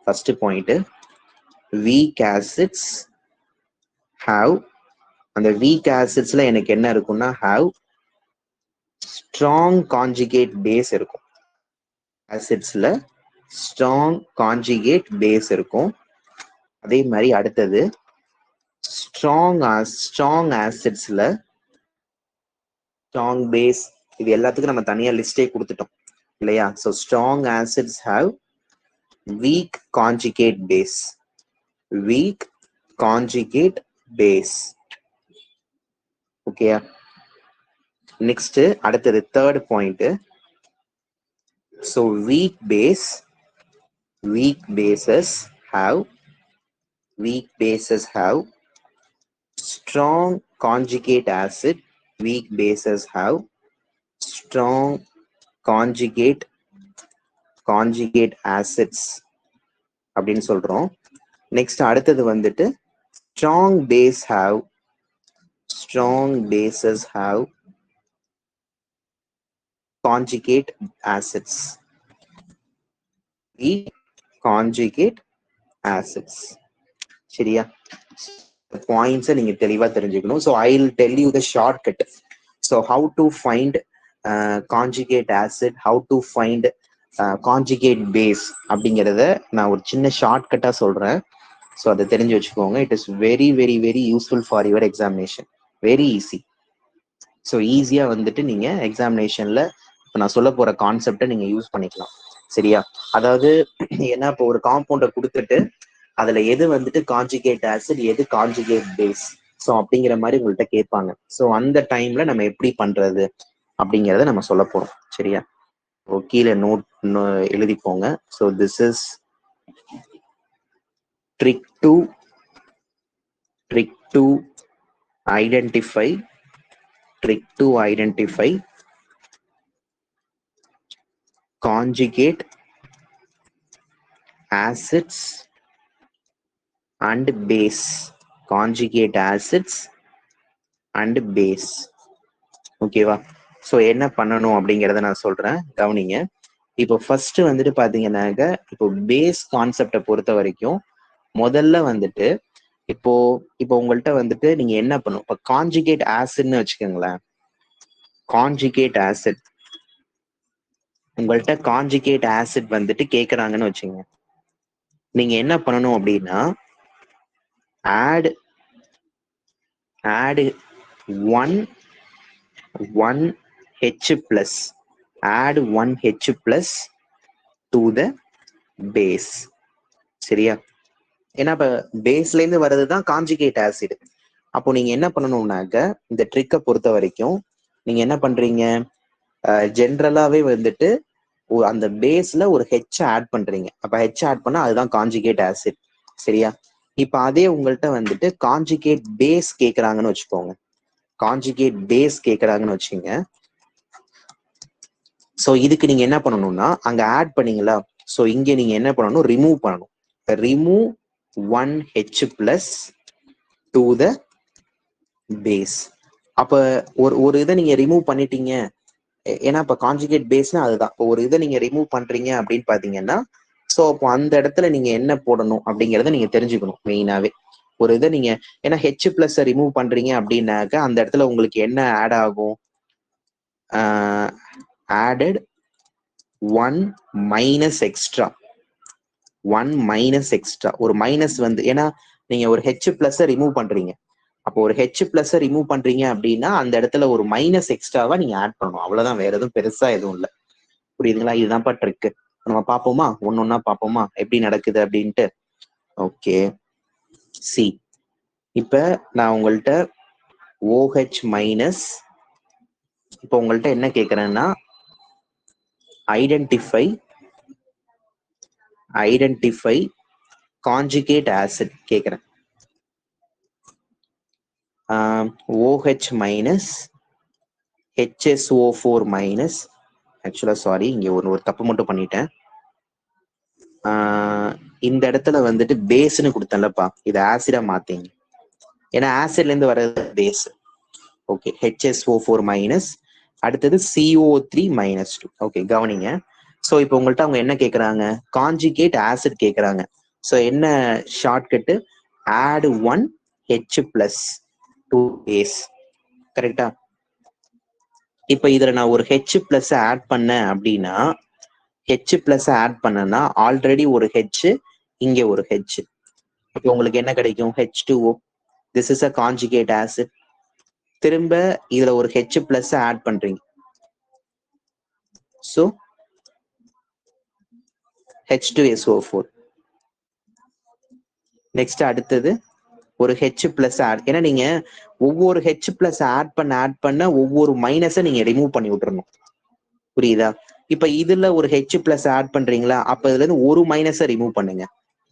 first point, weak acids have, அந்த weak acidsல எனக்கு என்ன இருக்கும்னா have strong conjugate base இருக்கும். acidsல strong conjugate base இருக்கும். அதே மாதிரி அடுத்தது strong acidsல strong base, இது எல்லாத்துக்கும் நம்ம தனியா லிஸ்டே கொடுத்துட்டோம் இல்லையா? So strong acids have weak conjugate base. weak conjugate base. Okay. Next, அடுத்தது third point. So weak bases have strong conjugate acid. Weak bases have strong conjugate acids அப்படின்னு சொல்றோம். நெக்ஸ்ட் அடுத்தது வந்துட்டு strong bases have conjugate acids. Weak conjugate acids. சரியா? பாயிண்ட்ஸை நீங்க தெளிவா தெரிஞ்சுக்கணும். So I will tell you the shortcut. So how to find conjugate acid, how to find conjugate base அப்படிங்கிறத நான் ஒரு சின்ன ஷார்ட்கட்டா சொல்றேன். ஸோ அதை தெரிஞ்சு வச்சுக்கோங்க. It is very very very useful for your examination. Very easy. So ஈஸியா வந்துட்டு நீங்க எக்ஸாமினேஷன்ல இப்போ நான் சொல்ல போற கான்செப்டை நீங்க யூஸ் பண்ணிக்கலாம். சரியா? அதாவது ஏன்னா இப்போ ஒரு காம்பவுண்டை கொடுத்துட்டு அதுல எது வந்துட்டு கான்ஜுகேட் ஆசிட், எது கான்ஜுகேட் பேஸ், ஸோ அப்படிங்கிற மாதிரி உங்கள்கிட்ட கேட்பாங்க. ஸோ அந்த டைம்ல நம்ம எப்படி பண்றது அப்படிங்கிறத நம்ம சொல்ல போறோம். சரியா? கீழே நோட் எழுதிப்போங்க. So this is trick to identify conjugate acids and base. Conjugate acids and base. ஓகேவா? ஸோ என்ன பண்ணணும் அப்படிங்கிறத நான் சொல்றேன், கவனிங்க. இப்போ ஃபர்ஸ்ட் வந்துட்டு பாத்தீங்கன்னாக்க இப்போ பேஸ் கான்செப்டை பொறுத்த வரைக்கும் முதல்ல வந்துட்டு இப்போ உங்கள்கிட்ட வந்துட்டு நீங்க என்ன பண்ணும், இப்போ கான்ஜுகேட் ஆசிட்னு வச்சுக்கோங்களேன். கான்ஜுகேட் ஆசிட் உங்கள்கிட்ட கான்ஜுகேட் ஆசிட் வந்துட்டு கேக்குறாங்கன்னு வச்சுங்க. நீங்க என்ன பண்ணணும் அப்படின்னா add 1H plus add 1H plus to the base. சரியா? ஏன்னா இப்ப பேஸ்ல இருந்து வர்றதுதான் கான்ஜுகேட் ஆசிட். அப்போ நீங்க என்ன பண்ணணும்னாக்க இந்த ட்ரிக்கை பொறுத்த வரைக்கும் நீங்க என்ன பண்றீங்க, ஜென்ரலாவே வந்துட்டு அந்த பேஸ்ல ஒரு ஹெச் ஆட் பண்றீங்க. அப்ப ஹெச் ஆட் பண்ணா அதுதான் கான்ஜுகேட் ஆசிட். சரியா? இப்ப அதே உங்கள்கிட்ட வந்துட்டு கான்ஜுகேட் பேஸ் கேக்குறாங்கன்னு வச்சுக்கோங்க. கான்ஜுகேட் பேஸ் கேக்குறாங்கன்னு வச்சுங்க. ஸோ இதுக்கு நீங்க என்ன பண்ணணும்னா அங்க ஆட் பண்ணீங்களா, ஸோ இங்க நீங்க என்ன பண்ணணும், ரிமூவ் பண்ணணும். Remove 1H plus to the base. அப்ப ஒரு இதை நீங்க ரிமூவ் பண்ணிட்டீங்க. ஏன்னா இப்ப கான்ஜுகேட் பேஸ்னா அதுதான். ஒரு இதை நீங்க ரிமூவ் பண்றீங்க அப்படின்னு பாத்தீங்கன்னா ஸோ அப்போ அந்த இடத்துல நீங்க என்ன போடணும் அப்படிங்கிறத நீங்க தெரிஞ்சுக்கணும் மெயினாவே. ஒரு இதை நீங்க ஏன்னா ஹெச் பிளஸ் ரிமூவ் பண்றீங்க அப்படின்னாக்க அந்த இடத்துல உங்களுக்கு என்ன ஆட் ஆகும், added 1 minus extra. ஒரு மைனஸ் வந்து, ஏன்னா நீங்க ஒரு ஹெச் பிளஸ் ரிமூவ் பண்றீங்க. அப்போ ஒரு ஹெச் பிளஸ் ரிமூவ் பண்றீங்க அப்படின்னா அந்த இடத்துல ஒரு மைனஸ் எக்ஸ்ட்ராவா நீங்க ஆட் பண்ணணும். அவ்வளவுதான், வேற எதுவும் பெருசா எதுவும் இல்லை. புரியுதுங்களா? இதுதான்ப்பா ட்ரிக்கு. நம்ம பார்ப்போமா, ஒன்னொன்னா பார்ப்போமா எப்படி நடக்குது அப்படின்ட்டு. ஓகே, சி இப்ப நான் உங்கள்கிட்ட OH மைனஸ், இப்போ உங்கள்கிட்ட என்ன கேட்கறேன்னா ஐடென்டிஃபை கான்ஜுகேட் ஆசிட் கேட்கறேன். OH மைனஸ் HSO4 மைனஸ், ஆக்சுவலா சாரி இங்க ஒரு தப்பு மட்டும் பண்ணிட்டேன். இந்த இடத்துல வந்துட்டு பேஸ்ன்னு கொடுத்தேன்லப்பா, இது ஆசிடா மாத்தீங்க. ஏன்னா ஆசிட்ல இருந்து வர்றது பேஸ். ஓகே, HSO4 மைனஸ், அடுத்தது CO3 மைனஸ் 2. ஓகே, கவனிங்க. ஸோ இப்போ உங்கள்கிட்ட அவங்க என்ன கேட்கறாங்க, கான்ஜுகேட் ஆசிட் கேட்கறாங்க. ஸோ என்ன shortcut, add 1H plus to base. கரெக்டா? இப்போ இதுல நான் ஒரு H பிளஸ் ஆட் பண்ணேன் அப்படின்னா, H பிளஸ் ஆட் பண்ணனா ஆல்ரெடி ஒரு H, இங்க ஒரு H. இப்போ உங்களுக்கு என்ன கிடைக்கும், H2O. This is a conjugate acid. திரும்ப இதுல ஒரு H பிளஸ் ஆட் பண்றீங்க, ஸோ H2SO4. நெக்ஸ்ட் அடுத்தது ஒரு ஹெச் பிளஸ் ஆட், ஏன்னா நீங்க ஒவ்வொரு ஹெச் பிளஸ் ஆட் பண்ண ஒவ்வொரு மைனஸை நீங்க ரிமூவ் பண்ணி விட்டுறணும். புரியுதா? இப்ப இதுல ஒரு ஹெச் பிளஸ் ஆட் பண்றீங்களா, அப்ப இதுல இருந்து ஒரு மைனஸை ரிமூவ் பண்ணுங்க.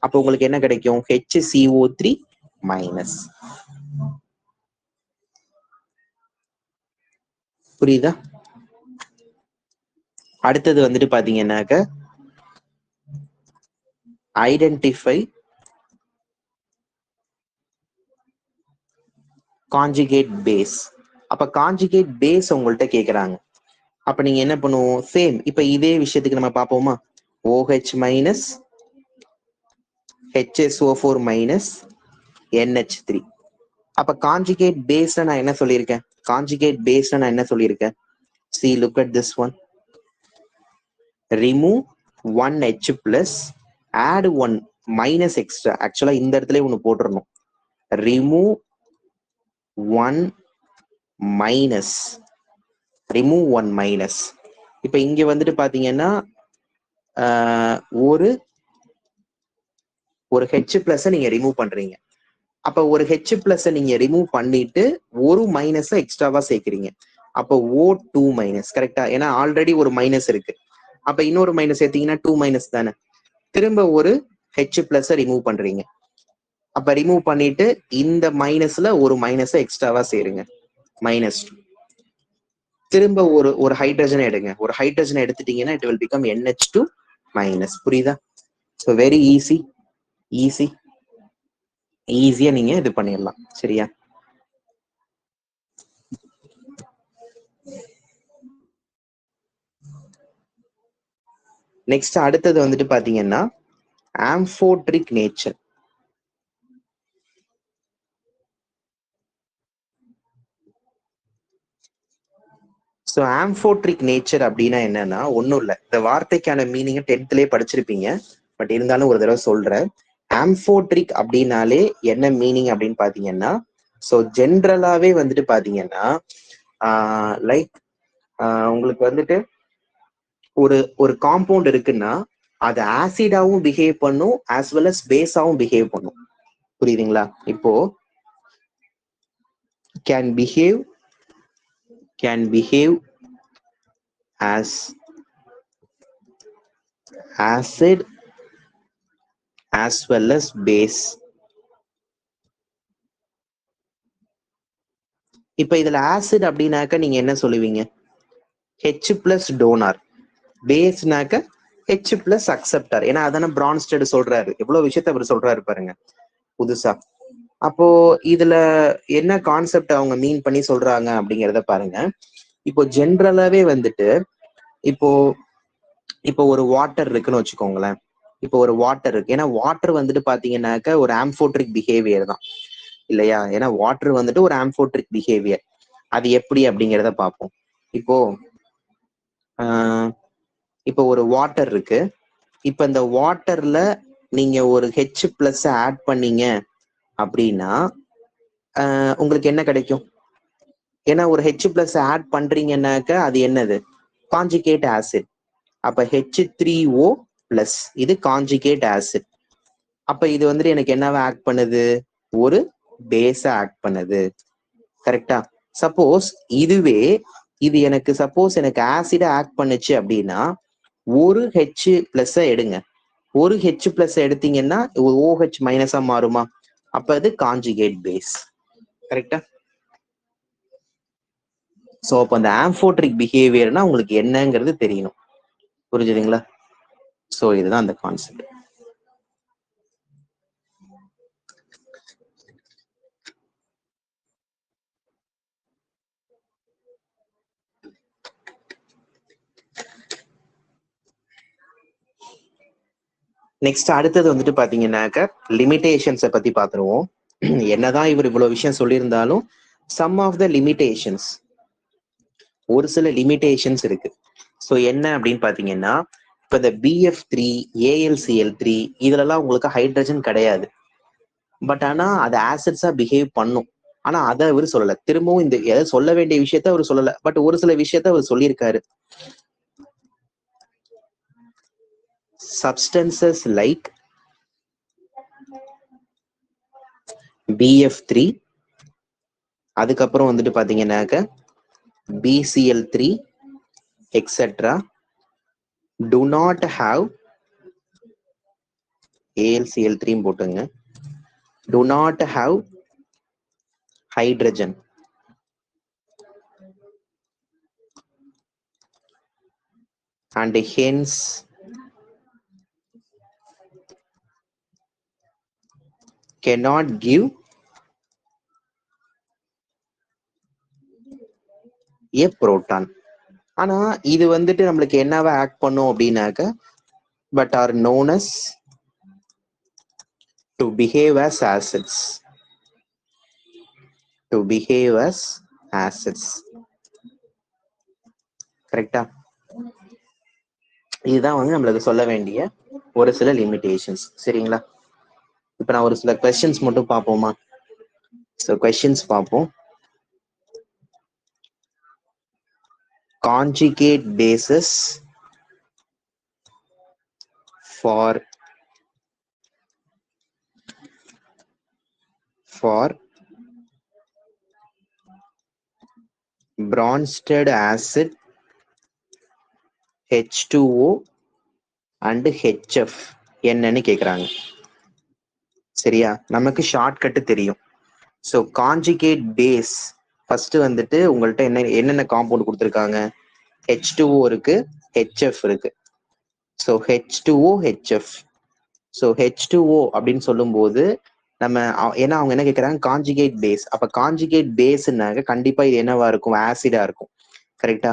அப்ப உங்களுக்கு என்ன கிடைக்கும்? HCO3 minus. புரியுதா? அடுத்தது வந்துட்டு பாத்தீங்கன்னாக்க ஐடென்டிஃபை கான்ஜுகேட் பேஸ். அப்ப கான்ஜுகேட் பேஸ் உங்கள்கிட்ட கேக்குறாங்க. அப்ப நீங்க என்ன பண்ணுவோம்? சேம் இப்ப இதே விஷயத்துக்கு நம்ம பார்ப்போமா? OH minus HSO4 minus NH3. அப்ப கான்ஜுகேட் பேஸ்ல நான் என்ன சொல்லியிருக்கேன்? கான்ஜுகேட் பேஸ்ல நான் என்ன சொல்லியிருக்கேன்? See, look at this one. Remove 1H plus, add 1 minus extra. Actually இந்த இடத்துல ஒன்று போட்டுறணும். Remove 1 minus. Remove 1 minus. இப்ப இங்க வந்துட்டு பாத்தீங்கன்னா ஒரு ஹெச் பிளஸ் நீங்க ரிமூவ் பண்றீங்க. அப்ப ஒரு ஹெச் பிளஸ் நீங்க ரிமூவ் பண்ணிட்டு ஒரு மைனஸ் எக்ஸ்ட்ராவா சேர்க்கிறீங்க. அப்ப O2 மைனஸ். கரெக்டா? ஏன்னா ஆல்ரெடி ஒரு மைனஸ் இருக்கு. அப்ப இன்னொரு மைனஸ் சேர்த்தீங்கன்னா 2 மைனஸ் தானே. திரும்ப ஒரு ஹெச் பிளஸ் ரிமூவ் பண்றீங்க. அப்ப ரிமூவ் பண்ணிட்டு இந்த மைனஸ்ல ஒரு மைனஸ் எக்ஸ்ட்ராவா சேருங்க, -2. திரும்ப ஒரு ஹைட்ரஜன் எடுங்க. ஒரு ஹைட்ரஜன் எடுத்துட்டீங்கன்னா it will become NH2 minus. புரியுதா? ஸோ வெரி ஈஸியா நீங்க இது பண்ணிடலாம். சரியா? நெக்ஸ்ட் அடுத்தது வந்துட்டு பாத்தீங்கன்னா ஆம்ஃபோட்ரிக் நேச்சர். ஸோ ஆம்ஃபோட்ரிக் நேச்சர் அப்படின்னா என்னன்னா ஒன்றும் இல்லை. இந்த வார்த்தைக்கான மீனிங் 10th படிச்சிருப்பீங்க, பட் இருந்தாலும் ஒரு தடவை சொல்றேன். ஆம்ஃபோட்ரிக் அப்படின்னாலே என்ன மீனிங் அப்படின்னு பாத்தீங்கன்னா, ஸோ ஜென்ரலாவே வந்துட்டு பாத்தீங்கன்னா லைக் உங்களுக்கு வந்துட்டு ஒரு காம்பவுண்ட் இருக்குன்னா அது ஆசிடாவும் பிஹேவ் பண்ணும், ஆஸ் வெல் அஸ் பேஸாவும் பிஹேவ் பண்ணும். புரியுதுங்களா? இப்போ can behave as acid as well as base. இப்ப இதுல ஆசிட் அப்படின்னாக்க நீங்க என்ன சொல்லுவீங்க? H plus donor. பேஸ்னாக்க H பிளஸ் அக்செப்டர். ஏன்னா அதான பிரான்ஸ்டட் சொல்றாரு. எவ்வளவு விஷயத்த அவர் சொல்றாரு பாருங்க புதுசா. அப்போ இதுல என்ன கான்செப்ட் அவங்க மீன் பண்ணி சொல்றாங்க அப்படிங்கிறத பாருங்க. இப்போ ஜென்ரலாவே வந்துட்டு இப்போ ஒரு வாட்டர் இருக்குன்னு வச்சுக்கோங்களேன். இப்போ ஒரு வாட்டர் இருக்கு. ஏன்னா வாட்டர் வந்துட்டு பாத்தீங்கன்னாக்க ஒரு ஆம்ஃபோட்ரிக் பிஹேவியர் தான் இல்லையா? ஏன்னா வாட்டர் வந்துட்டு ஒரு ஆம்ஃபோட்ரிக் பிஹேவியர். அது எப்படி அப்படிங்கிறத பார்ப்போம். இப்போ ஒரு வாட்டர் இருக்கு. இப்ப இந்த வாட்டர்ல நீங்க ஒரு ஹெச் பிளஸ் ஆட் பண்ணீங்க அப்படின்னா உங்களுக்கு என்ன கிடைக்கும்? ஏன்னா ஒரு ஹெச் பிளஸ் ஆட் பண்றீங்கன்னாக்க அது என்னது? Conjugate acid. அப்ப H3O பிளஸ் இது கான்ஜுகேட் ஆசிட். அப்ப இது வந்துட்டு எனக்கு என்னவா ஆக்ட் பண்ணுது? ஒரு பேஸா ஆக்ட் பண்ணுது. கரெக்டா? சப்போஸ் இதுவே இது எனக்கு ஆசிட ஆக்ட் பண்ணுச்சு அப்படின்னா ஒரு ஹெச் பிளஸ் எடுங்க. ஒரு ஹெச் பிளஸ் எடுத்தீங்கன்னா OH மைனஸா மாறுமா? அப்ப அது கான்ஜுகேட் பேஸ். கரெக்டா? சோ அப்ப அந்த ஆம்ஃபோட்ரிக் பிஹேவியர்னா உங்களுக்கு என்னங்கிறது தெரியணும். புரிஞ்சுதுங்களா? சோ இதுதான் அந்த கான்செப்ட். நெக்ஸ்ட் அடுத்தது வந்துட்டு பாத்தீங்கன்னாக்க லிமிடேஷன்ஸை பத்தி பாத்துருவோம். என்னதான் இவர் இவ்வளவு விஷயம் சொல்லியிருந்தாலும் சம் ஆஃப் த லிமிடேஷன்ஸ், ஒரு சில லிமிடேஷன்ஸ் இருக்கு. ஸோ என்ன அப்படின்னு பாத்தீங்கன்னா, இப்ப இந்த BF3 AlCl3 இதுலலாம் உங்களுக்கு ஹைட்ரஜன் கிடையாது. பட் ஆனா அது ஆசிட்ஸா பிஹேவ் பண்ணும். ஆனா அதை அவர் சொல்லல. திரும்பவும் இந்த எதை சொல்ல வேண்டிய விஷயத்த அவர் சொல்லல, பட் ஒரு சில விஷயத்த அவர் சொல்லியிருக்காரு. substances like BF3, அதுக்கப்புறம் வந்துட்டு பாத்தீங்கன்னாக்க BCl3 etc. do not have AlCl3 போட்டுங்க, do not have hydrogen and hence cannot give a proton. ஆனா இது வந்துட்டு நம்மளுக்கு என்னவா ஆக்ட் பண்ணும் அப்படின்னாக்க but are known as to behave as acids. To behave as acids. கரெக்டா? இதுதான் வந்து நம்மளுக்கு சொல்ல வேண்டிய ஒரு சில லிமிடேஷன்ஸ். சரிங்களா? இப்ப நான் ஒரு சில கொஸ்டின்ஸ் மட்டும் பார்ப்போமா? ஸோ கொஸ்டின்ஸ் பார்ப்போம். Conjugate bases for Bronsted acid, H2O and HF என்னன்னு கேக்குறாங்க. சரியா? நமக்கு ஷார்ட்கட் தெரியும். ஸோ கான்ஜுகேட் பேஸ் ஃபர்ஸ்ட் வந்துட்டு உங்கள்கிட்ட என்னென்ன காம்பவுண்ட் கொடுத்துருக்காங்க? H2O இருக்கு, HF இருக்கு. So H2O HF. So H2O அப்படின்னு சொல்லும்போது நம்ம ஏன்னா அவங்க என்ன கேட்கறாங்க? Conjugate base. அப்ப கான்ஜுகேட் பேஸ்னாக்க கண்டிப்பா இது என்னவா இருக்கும்? ஆசிடா இருக்கும். கரெக்டா?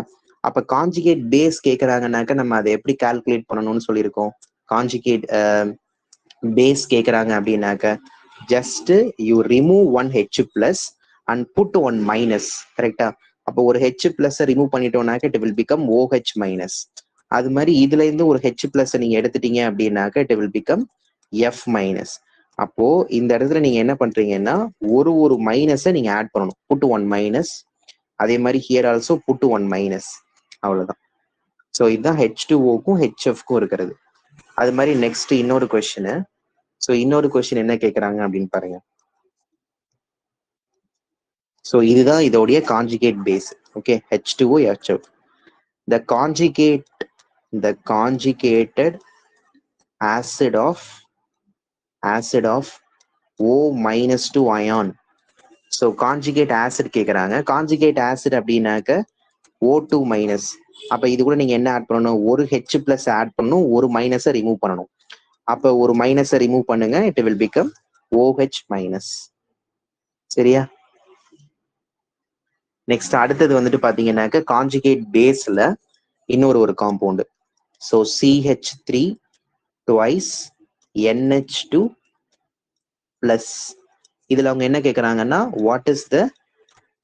அப்ப கான்ஜுகேட் பேஸ் கேட்கறாங்கன்னாக்க நம்ம அதை எப்படி கால்குலேட் பண்ணணும்னு சொல்லியிருக்கோம். கான்ஜுகேட் பேஸ் கேட்கறாங்க அப்படின்னாக்க just you remove one H plus and put one minus. கரெக்டா? அப்போ ஒரு H பிளஸ் ரிமூவ் பண்ணிட்டோம்னாக்க it will become OH minus. அது மாதிரி இதுல இருந்து ஒரு H பிளஸ் நீங்க எடுத்துட்டீங்க அப்படின்னாக்க it will become F minus. அப்போ இந்த இடத்துல நீங்க என்ன பண்றீங்கன்னா ஒரு மைனஸை நீங்க ஆட் பண்ணணும். Put one minus. அதே மாதிரி here also put one minus. அவ்வளவுதான். ஸோ இதுதான் H2Oக்கும் HFக்கும் இருக்கிறது. அது மாதிரி நெக்ஸ்ட் இன்னொரு கொஸ்டின். ஸோ இன்னொரு கொஸ்டின் என்ன கேட்கறாங்க அப்படின்னு பாருங்க. ஸோ இதுதான் இதோடைய conjugate base. Okay, H2O HF. The conjugated acid of O-2 ion. So conjugate acid கேட்கறாங்க. கான்ஜுகேட் ஆசிட் அப்படின்னாக்க O2 மைனஸ். அப்ப இது கூட நீங்க என்ன ஆட் பண்ணணும்? ஒரு H பிளஸ் ஆட் பண்ணணும், ஒரு மைனஸை ரிமூவ் பண்ணணும். அப்ப ஒரு மைனஸை ரிமூவ் பண்ணுங்க, it will become OH minus. சரியா? நெக்ஸ்ட் அடுத்தது வந்துட்டு பாத்தீங்கன்னாக்க கான்ஜுகேட் பேஸ்ல இன்னொரு compound. So CH3 twice NH2 plus. இதுல அவங்க என்ன கேட்கறாங்கன்னா what is the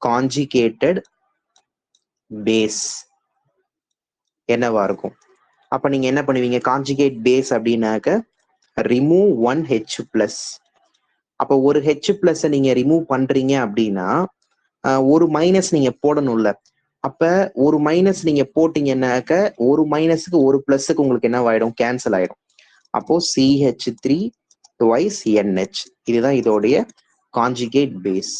conjugated base என்னவா இருக்கும்? அப்ப நீங்க என்ன பண்ணுவீங்க? கான்ஜுகேட் பேஸ் அப்படின்னாக்க ரிமூவ் ஒன் H பிளஸ். அப்ப ஒரு H பிளஸ் நீங்க ரிமூவ் பண்றீங்க அப்படின்னா ஒரு மைனஸ் நீங்க போடணும்ல. அப்ப ஒரு மைனஸ் நீங்க போட்டீங்கன்னாக்க ஒரு மைனஸுக்கு ஒரு பிளஸுக்கு உங்களுக்கு என்ன ஆயிடும்? கேன்சல் ஆயிடும். அப்போ CH3 twice NH. இதுதான் இதோடைய conjugate base.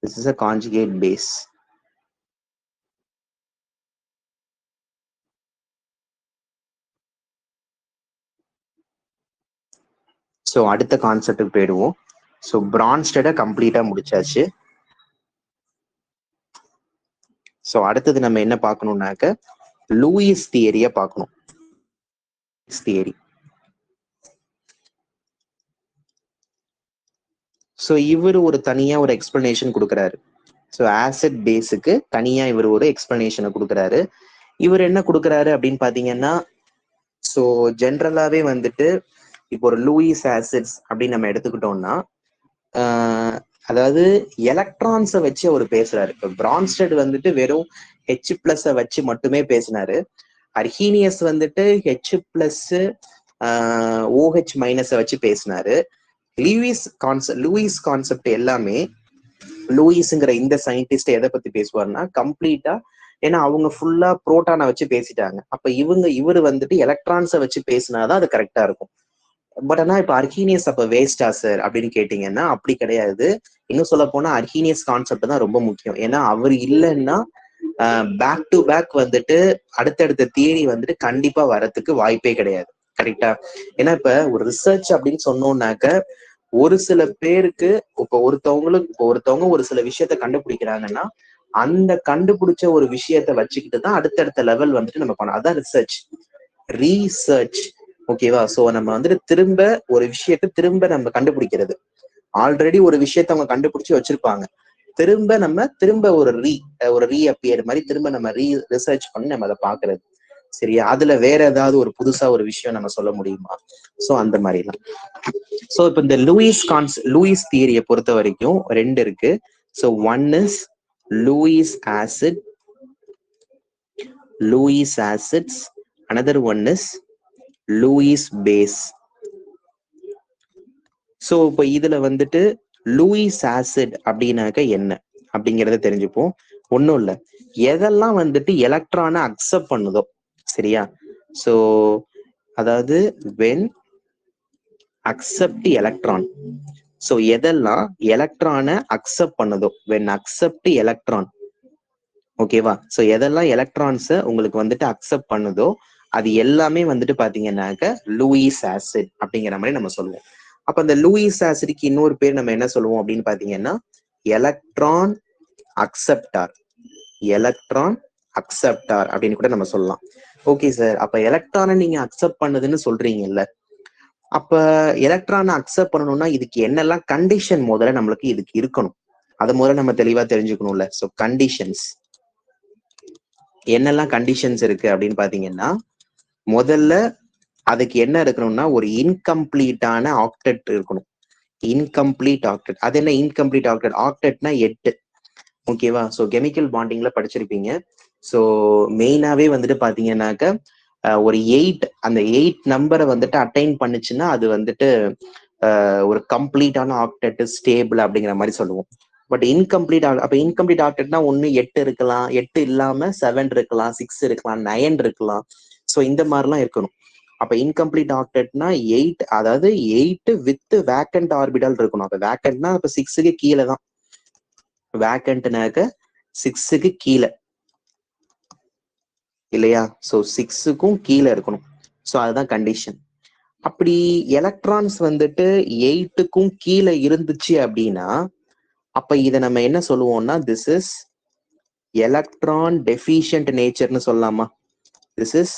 This is a conjugate base. So அடுத்த கான்செப்டுக்கு போயிடுவோம். ஸோ பிரான்ஸ்டடை கம்ப்ளீட்டா முடிச்சாச்சு. ஸோ அடுத்தது நம்ம என்ன பார்க்கணும்னாக்க லூயிஸ் தியரியை பார்க்கணும். தியரி. ஸோ இவர் ஒரு தனியா ஒரு எக்ஸ்பிளனேஷன் கொடுக்குறாரு. ஸோ ஆசிட் பேஸுக்கு தனியா இவர் ஒரு எக்ஸ்பிளனேஷனை கொடுக்குறாரு. இவர் என்ன கொடுக்குறாரு அப்படின்னு பாத்தீங்கன்னா, ஸோ ஜென்ரலாவே வந்துட்டு இப்போ ஒரு லூயிஸ் ஆசிட்ஸ் அப்படின்னு நம்ம எடுத்துக்கிட்டோம்னா அதாவது எலக்ட்ரான்ஸை வச்சு அவர் பேசுறாரு. இப்போ பிரான்ஸ்டட் வந்துட்டு வெறும் H பிளஸ் வச்சு மட்டுமே பேசினாரு. அர்ஹீனியஸ் வந்துட்டு H பிளஸ் OH மைனஸை வச்சு பேசினாரு. லூயிஸ் கான்செப்ட் எல்லாமே லூயிஸ்ங்கிற இந்த சயின்டிஸ்ட் எதை பத்தி பேசுவார்னா கம்ப்ளீட்டா, ஏன்னா அவங்க ஃபுல்லா புரோட்டானை வச்சு பேசிட்டாங்க. அப்ப இவரு வந்துட்டு எலக்ட்ரான்ஸை வச்சு பேசினாதான் அது கரெக்டா இருக்கும். பட் ஆனா இப்ப அர்ஹீனியஸ் அப்ப வேஸ்டா சார் அப்படின்னு கேட்டீங்கன்னா அப்படி கிடையாது. இன்னும் சொல்ல போனா அர்ஹீனியஸ் கான்செப்ட் தான் ரொம்ப முக்கியம். ஏன்னா அவர் இல்லைன்னா பேக் டு பேக் வந்துட்டு அடுத்தடுத்த தியரி வந்துட்டு கண்டிப்பா வரதுக்கு வாய்ப்பே கிடையாது. கரெக்டா? ஏன்னா இப்ப ஒரு ரிசர்ச் அப்படின்னு சொன்னோம்னாக்க ஒரு சில பேருக்கு இப்ப ஒருத்தவங்க ஒரு சில விஷயத்த கண்டுபிடிக்கிறாங்கன்னா அந்த கண்டுபிடிச்ச ஒரு விஷயத்த வச்சுக்கிட்டு தான் அடுத்தடுத்த லெவல் வந்துட்டு நம்ம பண்ணோம். அதான் ரிசர்ச், ரீசர்ச். ஓகேவா? சோ நம்ம வந்துட்டு திரும்ப ஒரு விஷயத்த திரும்ப நம்ம கண்டுபிடிக்கிறது. ஆல்ரெடி ஒரு விஷயத்த அவங்க கண்டுபிடிச்சு வச்சிருப்பாங்க, திரும்ப ஒரு ரீஅப்பியர் மாதிரி திரும்ப நம்ம ரிசர்ச் பண்ணி நம்ம அதை பாக்குறது. சரியா? அதுல வேற ஏதாவது ஒரு புதுசா ஒரு விஷயம் நம்ம சொல்ல முடியுமா? சோ அந்த மாதிரிலாம். சோ இப்ப இந்த லூயிஸ் தியரியை பொறுத்த வரைக்கும் ரெண்டு இருக்கு. So one is Lewis acids, another one is Lewis base. So இப்ப இதுல வந்துட்டு லூயிஸ் ஆசிட் அப்படின்னாக்க என்ன அப்படிங்கறத தெரிஞ்சுப்போம். ஒன்னும் இல்ல, எதெல்லாம் வந்துட்டு எலக்ட்ரானை அக்செப்ட் பண்ணுதோ, சரியா? சோ அதாவது when accept எலக்ட்ரான், சோ எதெல்லாம் எலக்ட்ரானை அக்செப்ட் பண்ணுதோ, when accept எலக்ட்ரான், ஓகேவா? சோ எதெல்லாம் எலக்ட்ரான்ஸை உங்களுக்கு வந்துட்டு அக்செப்ட் பண்ணுதோ அது எல்லாமே வந்துட்டு பாத்தீங்கன்னாக்க லூயிஸ் ஆசிட் அப்படிங்கிற மாதிரி நம்ம சொல்லுவோம். அப்ப அந்த லூயிஸ் ஆசிட்க்கு இன்னொரு பேர் நம்ம என்ன சொல்லுவோம் அப்படின்னு பாத்தீங்கன்னா எலக்ட்ரான் அக்செப்டார் அப்படின்னு கூட நம்ம சொல்லலாம். ஓகே சார், அப்ப எலக்ட்ரானை நீங்க அக்செப்ட் பண்ணுதுன்னு சொல்றீங்கல்ல, அப்ப எலக்ட்ரானை அக்செப்ட் பண்ணணும்னா இதுக்கு என்னெல்லாம் கண்டிஷன் முதல்ல நம்மளுக்கு இதுக்கு இருக்கணும், அதை முதல்ல நம்ம தெளிவா தெரிஞ்சுக்கணும்ல. சோ கண்டிஷன்ஸ் என்னெல்லாம் கண்டிஷன்ஸ் இருக்கு அப்படின்னு பாத்தீங்கன்னா, முதல்ல அதுக்கு என்ன இருக்கணும்னா ஒரு இன்கம்ப்ளீட்டான ஆக்டெட் இருக்கணும். Incomplete octet. அது என்ன இன்கம்ப்ளீட் ஆக்டெட்? ஆக்டெட்னா 8, ஓகேவா? ஸோ கெமிக்கல் பாண்டிங்ல படிச்சிருப்பீங்க. ஸோ மெயினாவே வந்துட்டு பாத்தீங்கன்னாக்க ஒரு 8, அந்த 8 நம்பரை வந்துட்டு அட்டைன் பண்ணுச்சுன்னா அது வந்துட்டு ஒரு கம்ப்ளீட்டான ஆக்டெட், ஸ்டேபிள் அப்படிங்கிற மாதிரி சொல்லுவோம். பட் இன்கம்ப்ளீட் அப்ப இன்கம்ப்ளீட் ஆக்டெட்னா 1 8 இருக்கலாம், 8 இல்லாம 7 இருக்கலாம், 6 இருக்கலாம், 9 இருக்கலாம். ஸோ இந்த மாதிரிலாம் இருக்கணும். அப்ப இன்கம்ப்ளீட் ஆக்டெட்னா 8, அதாவது 8 வித் வேக்கண்ட் ஆர்பிட்டால் இருக்கணும். அப்ப வேக்கண்ட்னா இப்ப 6க்கு கீழே தான், வேக்கண்ட்னாக்க 6க்கு கீழே இல்லையா? ஸோ 6க்கும் கீழே இருக்கணும். ஸோ அதுதான் கண்டிஷன். அப்படி எலக்ட்ரான்ஸ் வந்துட்டு 8க்கும் கீழே இருந்துச்சு அப்படின்னா அப்ப இதை நம்ம என்ன சொல்லுவோம்னா திஸ் இஸ் எலக்ட்ரான் டெஃபிஷியன்ட் நேச்சர்னு சொல்லலாமா? This is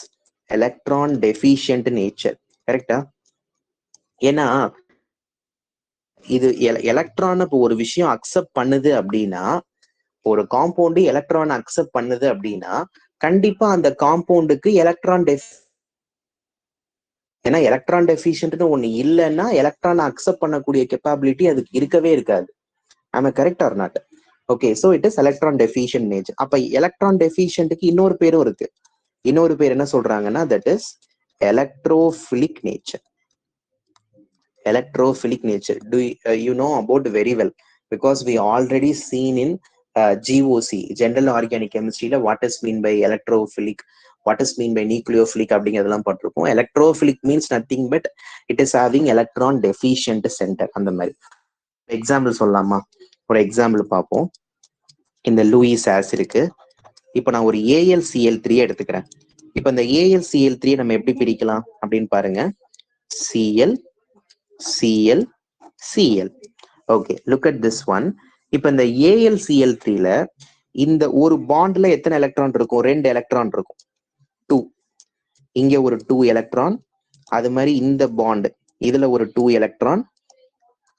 electron deficient nature. கரெக்டா? ஏன்னா இது எலக்ட்ரான் இப்போ ஒரு விஷயம் அக்செப்ட் பண்ணுது அப்படின்னா, ஒரு காம்பவுண்டு எலக்ட்ரான் அக்செப்ட் பண்ணுது அப்படின்னா கண்டிப்பா அந்த காம்பவுண்டுக்கு எலக்ட்ரான் ஏன்னா எலக்ட்ரான் டெஃபிஷியன்ட்னு ஒண்ணு இல்லைன்னா எலக்ட்ரான் அக்செப்ட் பண்ணக்கூடிய கெப்பாபிலிட்டி அதுக்கு இருக்கவே இருக்காது. ஆமா, correct R not? Okay, so it is electron deficient nature. அப்ப எலக்ட்ரான் டெஃபிஷியன்ட்டுக்கு இன்னொரு பேரும் இருக்கு. இன்னொரு பேர் என்ன சொல்றாங்கன்னா that is electrophilic nature. Electrophilic nature. Do you know about very well, because we already seen in GOC, General Organic Chemistry, what is mean by electrophilic, what is mean by nucleophilic அப்படிங்கிறதெல்லாம் பார்த்துருப்போம். Electrophilic means nothing but it is having electron deficient center. அந்த மாதிரி example சொல்லலாமா? ஒரு example பார்ப்போம். இந்த Lewis ஆசிட்க்கு இப்போ நான் ஒரு AlCl3 எடுத்துக்கிறேன். இப்போ இந்த AlCl3 நம்ம எப்படி பிரிக்கலாம் அப்படின்னு பாருங்க. Cl. Okay, look at this one. இப்ப இந்த AlCl3ல இந்த ஒரு பாண்ட்ல எத்தனை எலக்ட்ரான் இருக்கும்? 2 எலக்ட்ரான் இருக்கும். 2. இங்க ஒரு 2 எலக்ட்ரான், அது மாதிரி இந்த பாண்ட் இதுல ஒரு 2 எலக்ட்ரான்,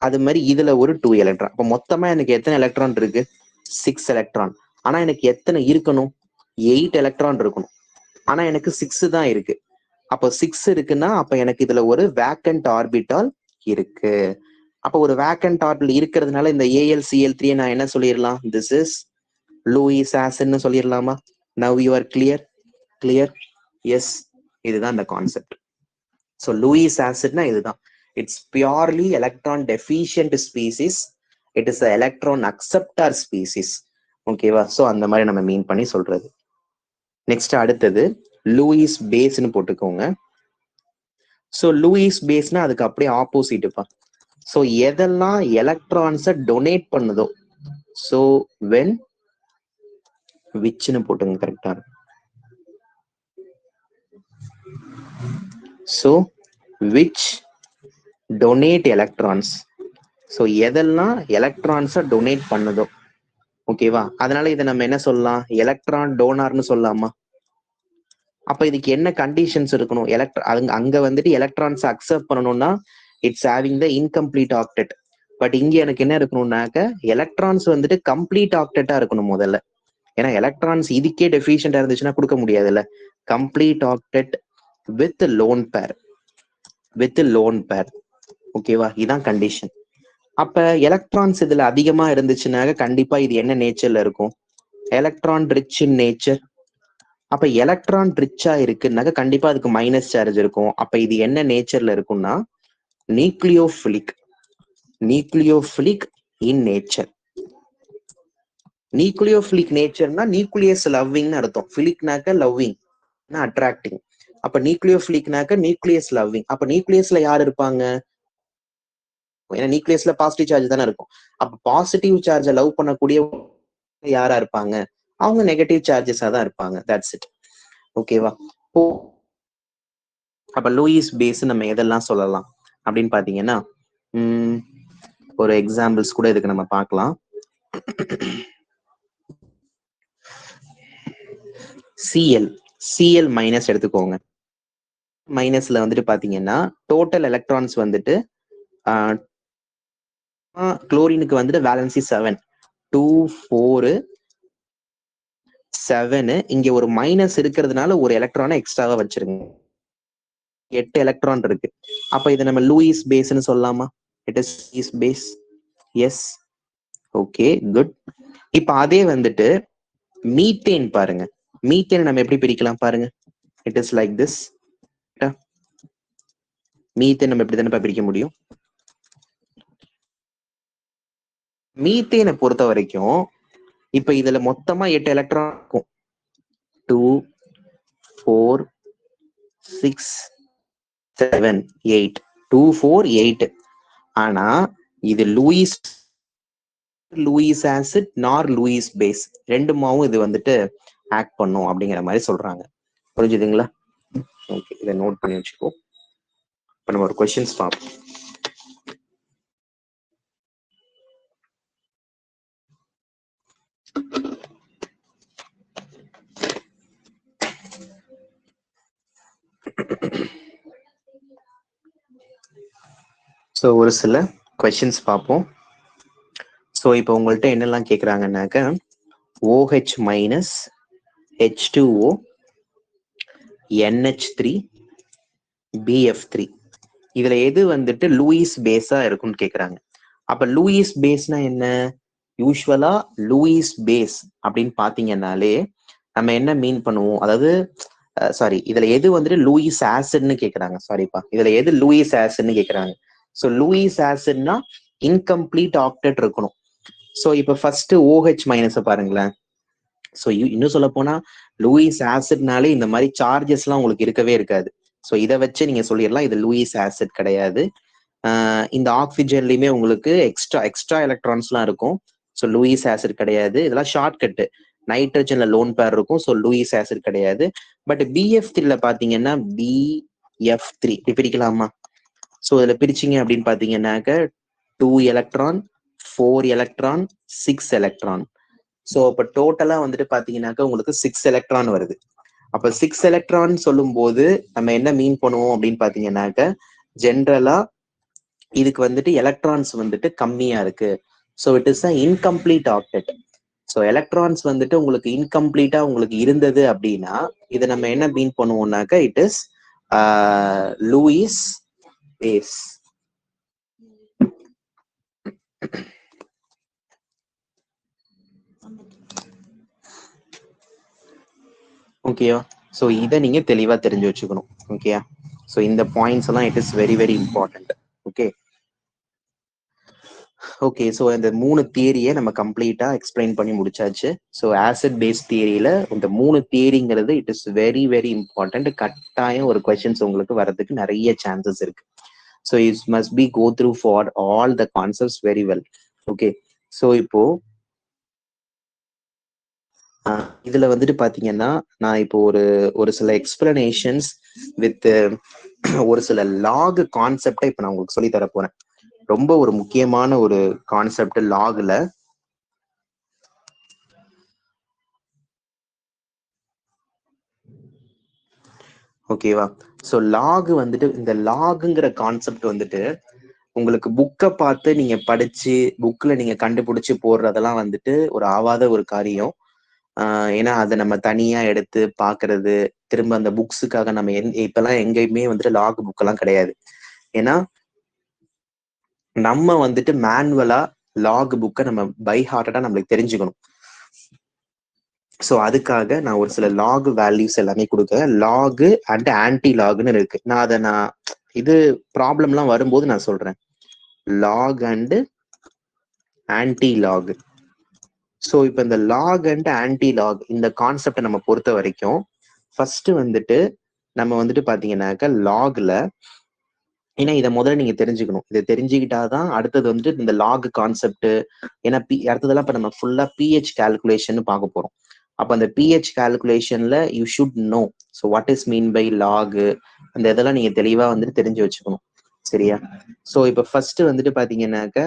அது மாதிரி இதுல ஒரு 2 எலக்ட்ரான். அப்ப மொத்தமா எனக்கு எத்தனை எலக்ட்ரான் இருக்கு? 6 எலக்ட்ரான். ஆனா எனக்கு எத்தனை இருக்கணும்? 8 எலக்ட்ரான் இருக்கணும். ஆனா எனக்கு 6 தான் இருக்கு. அப்போ 6 இருக்குன்னா அப்ப எனக்கு இதுல ஒரு வேக்கண்ட் ஆர்பிட்டால் இருக்கு. அப்ப ஒரு வேக்கண்ட் ஆர்பிட்டல் இருக்கிறதுனால இந்த AlCl3 நான் என்ன சொல்லிடலாம்? திஸ் இஸ் லூயிஸ் ஆசிட்னு சொல்லிடலாமா? Now you are clear? Yes, இதுதான் இந்த கான்செப்ட். ஸோ லூயிஸ் ஆசிட்னா இதுதான். It's purely electron deficient species. It is electron acceptor species. ஓகேவா? ஸோ அந்த மாதிரி நம்ம மீன் பண்ணி சொல்றது. நெக்ஸ்ட் அடுத்தது லூயிஸ் பேஸ்ன்னு போட்டுக்கோங்க. ஸோ லூயிஸ் பேஸ்னா அதுக்கு அப்படியே ஆப்போசிட்டுப்பா. ஸோ எதெல்லாம் எலக்ட்ரான்ஸை டொனேட் பண்ணுதோ, ஸோ வென் விச்னு போட்டுங்க கரெக்டா. So which donate electrons. So எதெல்லாம் எலக்ட்ரான்ஸை டொனேட் பண்ணுதோ, ஓகேவா? அதனால இதை நம்ம என்ன சொல்லலாம், எலக்ட்ரான் டோனார்னு சொல்லலாமா? அப்ப இதுக்கு என்ன கண்டிஷன்ஸ் இருக்கணும்? அங்க வந்துட்டு எலக்ட்ரான்ஸ் அக்செப்ட் பண்ணணும்னா it's having the incomplete octet. But இங்க எனக்கு என்ன இருக்கணும்னாக்க எலக்ட்ரான்ஸ் வந்துட்டு கம்ப்ளீட் ஆக்டெட்டா இருக்கணும் முதல்ல. ஏன்னா எலக்ட்ரான்ஸ் இதுக்கே டெஃபிஷியண்டா இருந்துச்சுன்னா கொடுக்க முடியாதுல்ல. Complete octet with lone pair, ஓகேவா? இதான் கண்டிஷன். அப்ப எலக்ட்ரான்ஸ் இதுல அதிகமா இருந்துச்சுனாக்க கண்டிப்பா இது என்ன நேச்சர்ல இருக்கும்? Electron rich in nature. அப்ப எலக்ட்ரான் ரிச்சா இருக்குன்னாக்க கண்டிப்பா அதுக்கு மைனஸ் சார்ஜ் இருக்கும். அப்ப இது என்ன நேச்சர்ல இருக்கும்னா நியூக்ளியோஃபிலிக் இன் நேச்சர். நியூக்ளியோஃபிலிக் நேச்சர்னா நியூக்ளியஸ் லவ்விங்னு அர்த்தம். ஃபிலிக்னாக்க லவ்விங், அட்ராக்டிங். அப்ப நியூக்ளியோஃபிலிக்னாக்க நியூக்ளியஸ் லவ்விங். அப்ப நியூக்ளியஸ்ல யார் இருப்பாங்க? ஏன்னா நியூக்ளியஸ்ல பாசிட்டிவ் சார்ஜ் தானே இருக்கும். அப்ப பாசிட்டிவ் சார்ஜை லவ் பண்ணக்கூடிய யாரா இருப்பாங்க? அவங்க நெகட்டிவ் சார்ஜஸா தான் இருப்பாங்க. That's it. ஓகேவா? அப்ப லூயிஸ் பேஸ் நம்ம எதெல்லாம் சொல்லலாம் அப்படின்னு பாத்தீங்கன்னா, ஒரு எக்ஸாம்பிள்ஸ் கூட இதுக்கு நம்ம பார்க்கலாம். சிஎல் மைனஸ் எடுத்துக்கோங்க. மைனஸ்ல வந்துட்டு பாத்தீங்கன்னா டோட்டல் எலக்ட்ரான்ஸ் வந்துட்டு குளோரினுக்கு வந்துட்டு வேலன்சி 7, 2, 4, 7. இங்க ஒரு மைனஸ் இருக்கிறதுனால ஒரு எலக்ட்ரானை எக்ஸ்ட்ராவா வச்சிருங்க. 8 எலக்ட்ரான் இருக்கு. அப்ப இதை நம்ம லூயிஸ் பேஸ்னு சொல்லலாமா? It is Lewis base. Yes, okay, good. இப்ப அதே வந்துட்டு மீத்தேன் பாருங்க. மீத்தேன் நம்ம எப்படி பிரிக்கலாம் பாருங்க. It is like this. Methane நம்ம எப்படி தானே பிரிக்க முடியும்? மீத்தேனை பொறுத்த வரைக்கும் இப்ப இதுல மொத்தமா 8 எலக்ட்ரான் இருக்கும். 2, 4, 6, 7, 8. 2, 4, 8. ஆனா இது லூயிஸ் ஆசிட் நார் லூயிஸ் பேஸ் ரெண்டுமாவும் இது வந்துட்டு ஆக்ட் பண்ணும் அப்படிங்கிற மாதிரி சொல்றாங்க. புரிஞ்சுதுங்களா? ஓகே, இதை நோட் பண்ணி வச்சுக்கோ. இப்ப நம்ம ஒரு கொஸ்டின்ஸ் பார்ப்போம். ஸோ ஒரு சில கொஸ்டின்ஸ் பார்ப்போம். ஸோ இப்போ உங்கள்கிட்ட என்னெல்லாம் கேட்குறாங்கன்னாக்க OH minus, H2O, NH3, BF3 இதுல எது வந்துட்டு லூயிஸ் பேஸா இருக்கும்னு கேட்குறாங்க. அப்ப லூயிஸ் பேஸ்னா என்ன? யூஸ்வலா லூயிஸ் பேஸ் அப்படின்னு பாத்தீங்கன்னாலே நம்ம என்ன மீன் பண்ணுவோம், அதாவது சாரி, இதுல எது வந்துட்டு லூயிஸ் ஆசிட்னு கேட்குறாங்க. சாரிப்பா, இதுல எது லூயிஸ் ஆசிட்னு கேட்குறாங்க. ஸோ லூயிஸ் ஆசிட்னா இன்கம்ப்ளீட் ஆக்டெட் இருக்கணும். ஸோ இப்போ ஃபர்ஸ்ட் OH மைனஸை பாருங்களேன். ஸோ இன்னும் சொல்ல போனா லூயிஸ் ஆசிட்னாலே இந்த மாதிரி சார்ஜஸ் எல்லாம் உங்களுக்கு இருக்கவே இருக்காது. ஸோ இதை வச்சு நீங்க சொல்லிடலாம் இது லூயிஸ் ஆசிட் கிடையாது. இந்த ஆக்சிஜன்லயுமே உங்களுக்கு எக்ஸ்ட்ரா எலக்ட்ரான்ஸ்லாம் இருக்கும். ஸோ லூயிஸ் ஆசிட் கிடையாது. இதெல்லாம் ஷார்ட் கட்டு. நைட்ரஜன்ல லோன் பேர் இருக்கும். ஸோ லூயிஸ் ஆசிட் கிடையாது. பட் BF3ல பாத்தீங்கன்னா BF3 பிரிக்கலாமா? ஸோ இதுல பிரிச்சிங்க அப்படின்னு பாத்தீங்கன்னாக்க 2 எலக்ட்ரான், 4 எலக்ட்ரான், 6 எலக்ட்ரான். ஸோ இப்போ டோட்டலா வந்துட்டு பாத்தீங்கன்னாக்க உங்களுக்கு 6 எலக்ட்ரான் வருது. அப்ப 6 எலக்ட்ரான் சொல்லும் போது நம்ம என்ன மீன் பண்ணுவோம் அப்படின்னு பாத்தீங்கன்னாக்க ஜென்ரலா இதுக்கு வந்துட்டு எலக்ட்ரான்ஸ் வந்துட்டு கம்மியா இருக்கு. So it is a incomplete octet. So electrons வந்துட்டு உங்களுக்கு இன்கம்ப்ளீட்டா உங்களுக்கு இருந்தது அப்படின்னா இதை நம்ம என்ன மீன் பண்ணுவோம்னாக்க இட் இஸ் லூயிஸ் பேஸ். ஓகேயா? ஸோ இதை நீங்க தெளிவா தெரிஞ்சு வச்சுக்கணும். ஓகேயா? ஸோ இந்த பாயிண்ட்ஸ் எல்லாம் it is very very important. Okay, okay, so இந்த 3 தியரியை நம்ம கம்ப்ளீட்டா எக்ஸ்பிளைன் பண்ணி முடிச்சாச்சு. ஸோ ஆசிட் பேஸ் தியரியில இந்த 3 தியரிங்கிறது it is very very important. கட்டாயம் ஒரு கொஸ்டின்ஸ் உங்களுக்கு வரதுக்கு நிறைய சான்சஸ் இருக்கு. So it must be go through for all the concepts very well. Okay, so இப்போ இதுல வந்துட்டு பாத்தீங்கன்னா நான் இப்போ ஒரு சில எக்ஸ்பிளனேஷன்ஸ் வித் ஒரு சில லாக் கான்செப்டை இப்ப நான் உங்களுக்கு சொல்லி தர போறேன். ரொம்ப ஒரு முக்கியமான ஒரு கான்செப்ட் லாக்ல. ஓகேவா? ஸோ லாக் வந்துட்டு இந்த லாகுங்கிற கான்செப்ட் வந்துட்டு உங்களுக்கு புக்கை பார்த்து நீங்க படிச்சு புக்ல நீங்க கண்டுபிடிச்சு போடுறதெல்லாம் வந்துட்டு ஒரு ஆவாத ஒரு காரியம். ஏன்னா அதை நம்ம தனியா எடுத்து பாக்குறது, திரும்ப அந்த புக்ஸுக்காக நம்ம இப்பெல்லாம் எங்கேயுமே வந்துட்டு லாக் புக் எல்லாம் கிடையாது. ஏன்னா நம்ம வந்துட்டு மேனுவலா லாக் புக்கை நம்ம பை ஹார்ட்டடா நம்மளுக்கு தெரிஞ்சுக்கணும். ஸோ அதுக்காக நான் ஒரு சில லாக் வேல்யூஸ் எல்லாமே கொடுக்குறேன். லாக் அண்ட் ஆன்டி லாக்னு இருக்கு. நான் இது ப்ராப்ளம்லாம் வரும்போது நான் சொல்றேன். Log and antilog. So இப்போ இந்த லாக் அண்ட் ஆன்டி லாக் இந்த கான்செப்டை நம்ம பொறுத்த வரைக்கும் ஃபர்ஸ்ட் வந்துட்டு நம்ம வந்துட்டு பாத்தீங்கன்னாக்க லாக்ல, ஏன்னா இதை முதல்ல நீங்க தெரிஞ்சுக்கணும். இதை தெரிஞ்சுக்கிட்டாதான் அடுத்தது வந்துட்டு இந்த லாக் கான்செப்ட். ஏன்னா அடுத்ததெல்லாம் இப்ப நம்ம ஃபுல்லா பிஹெச் கால்குலேஷன் பார்க்க போறோம். அப்ப அந்த பிஹெச் கால்குலேஷன்ல you should know so what is mean by log. அந்த இதெல்லாம் நீங்க தெளிவா வந்துட்டு தெரிஞ்சு வச்சுக்கணும். சரியா? ஸோ இப்போ ஃபர்ஸ்ட் வந்துட்டு பாத்தீங்கன்னாக்க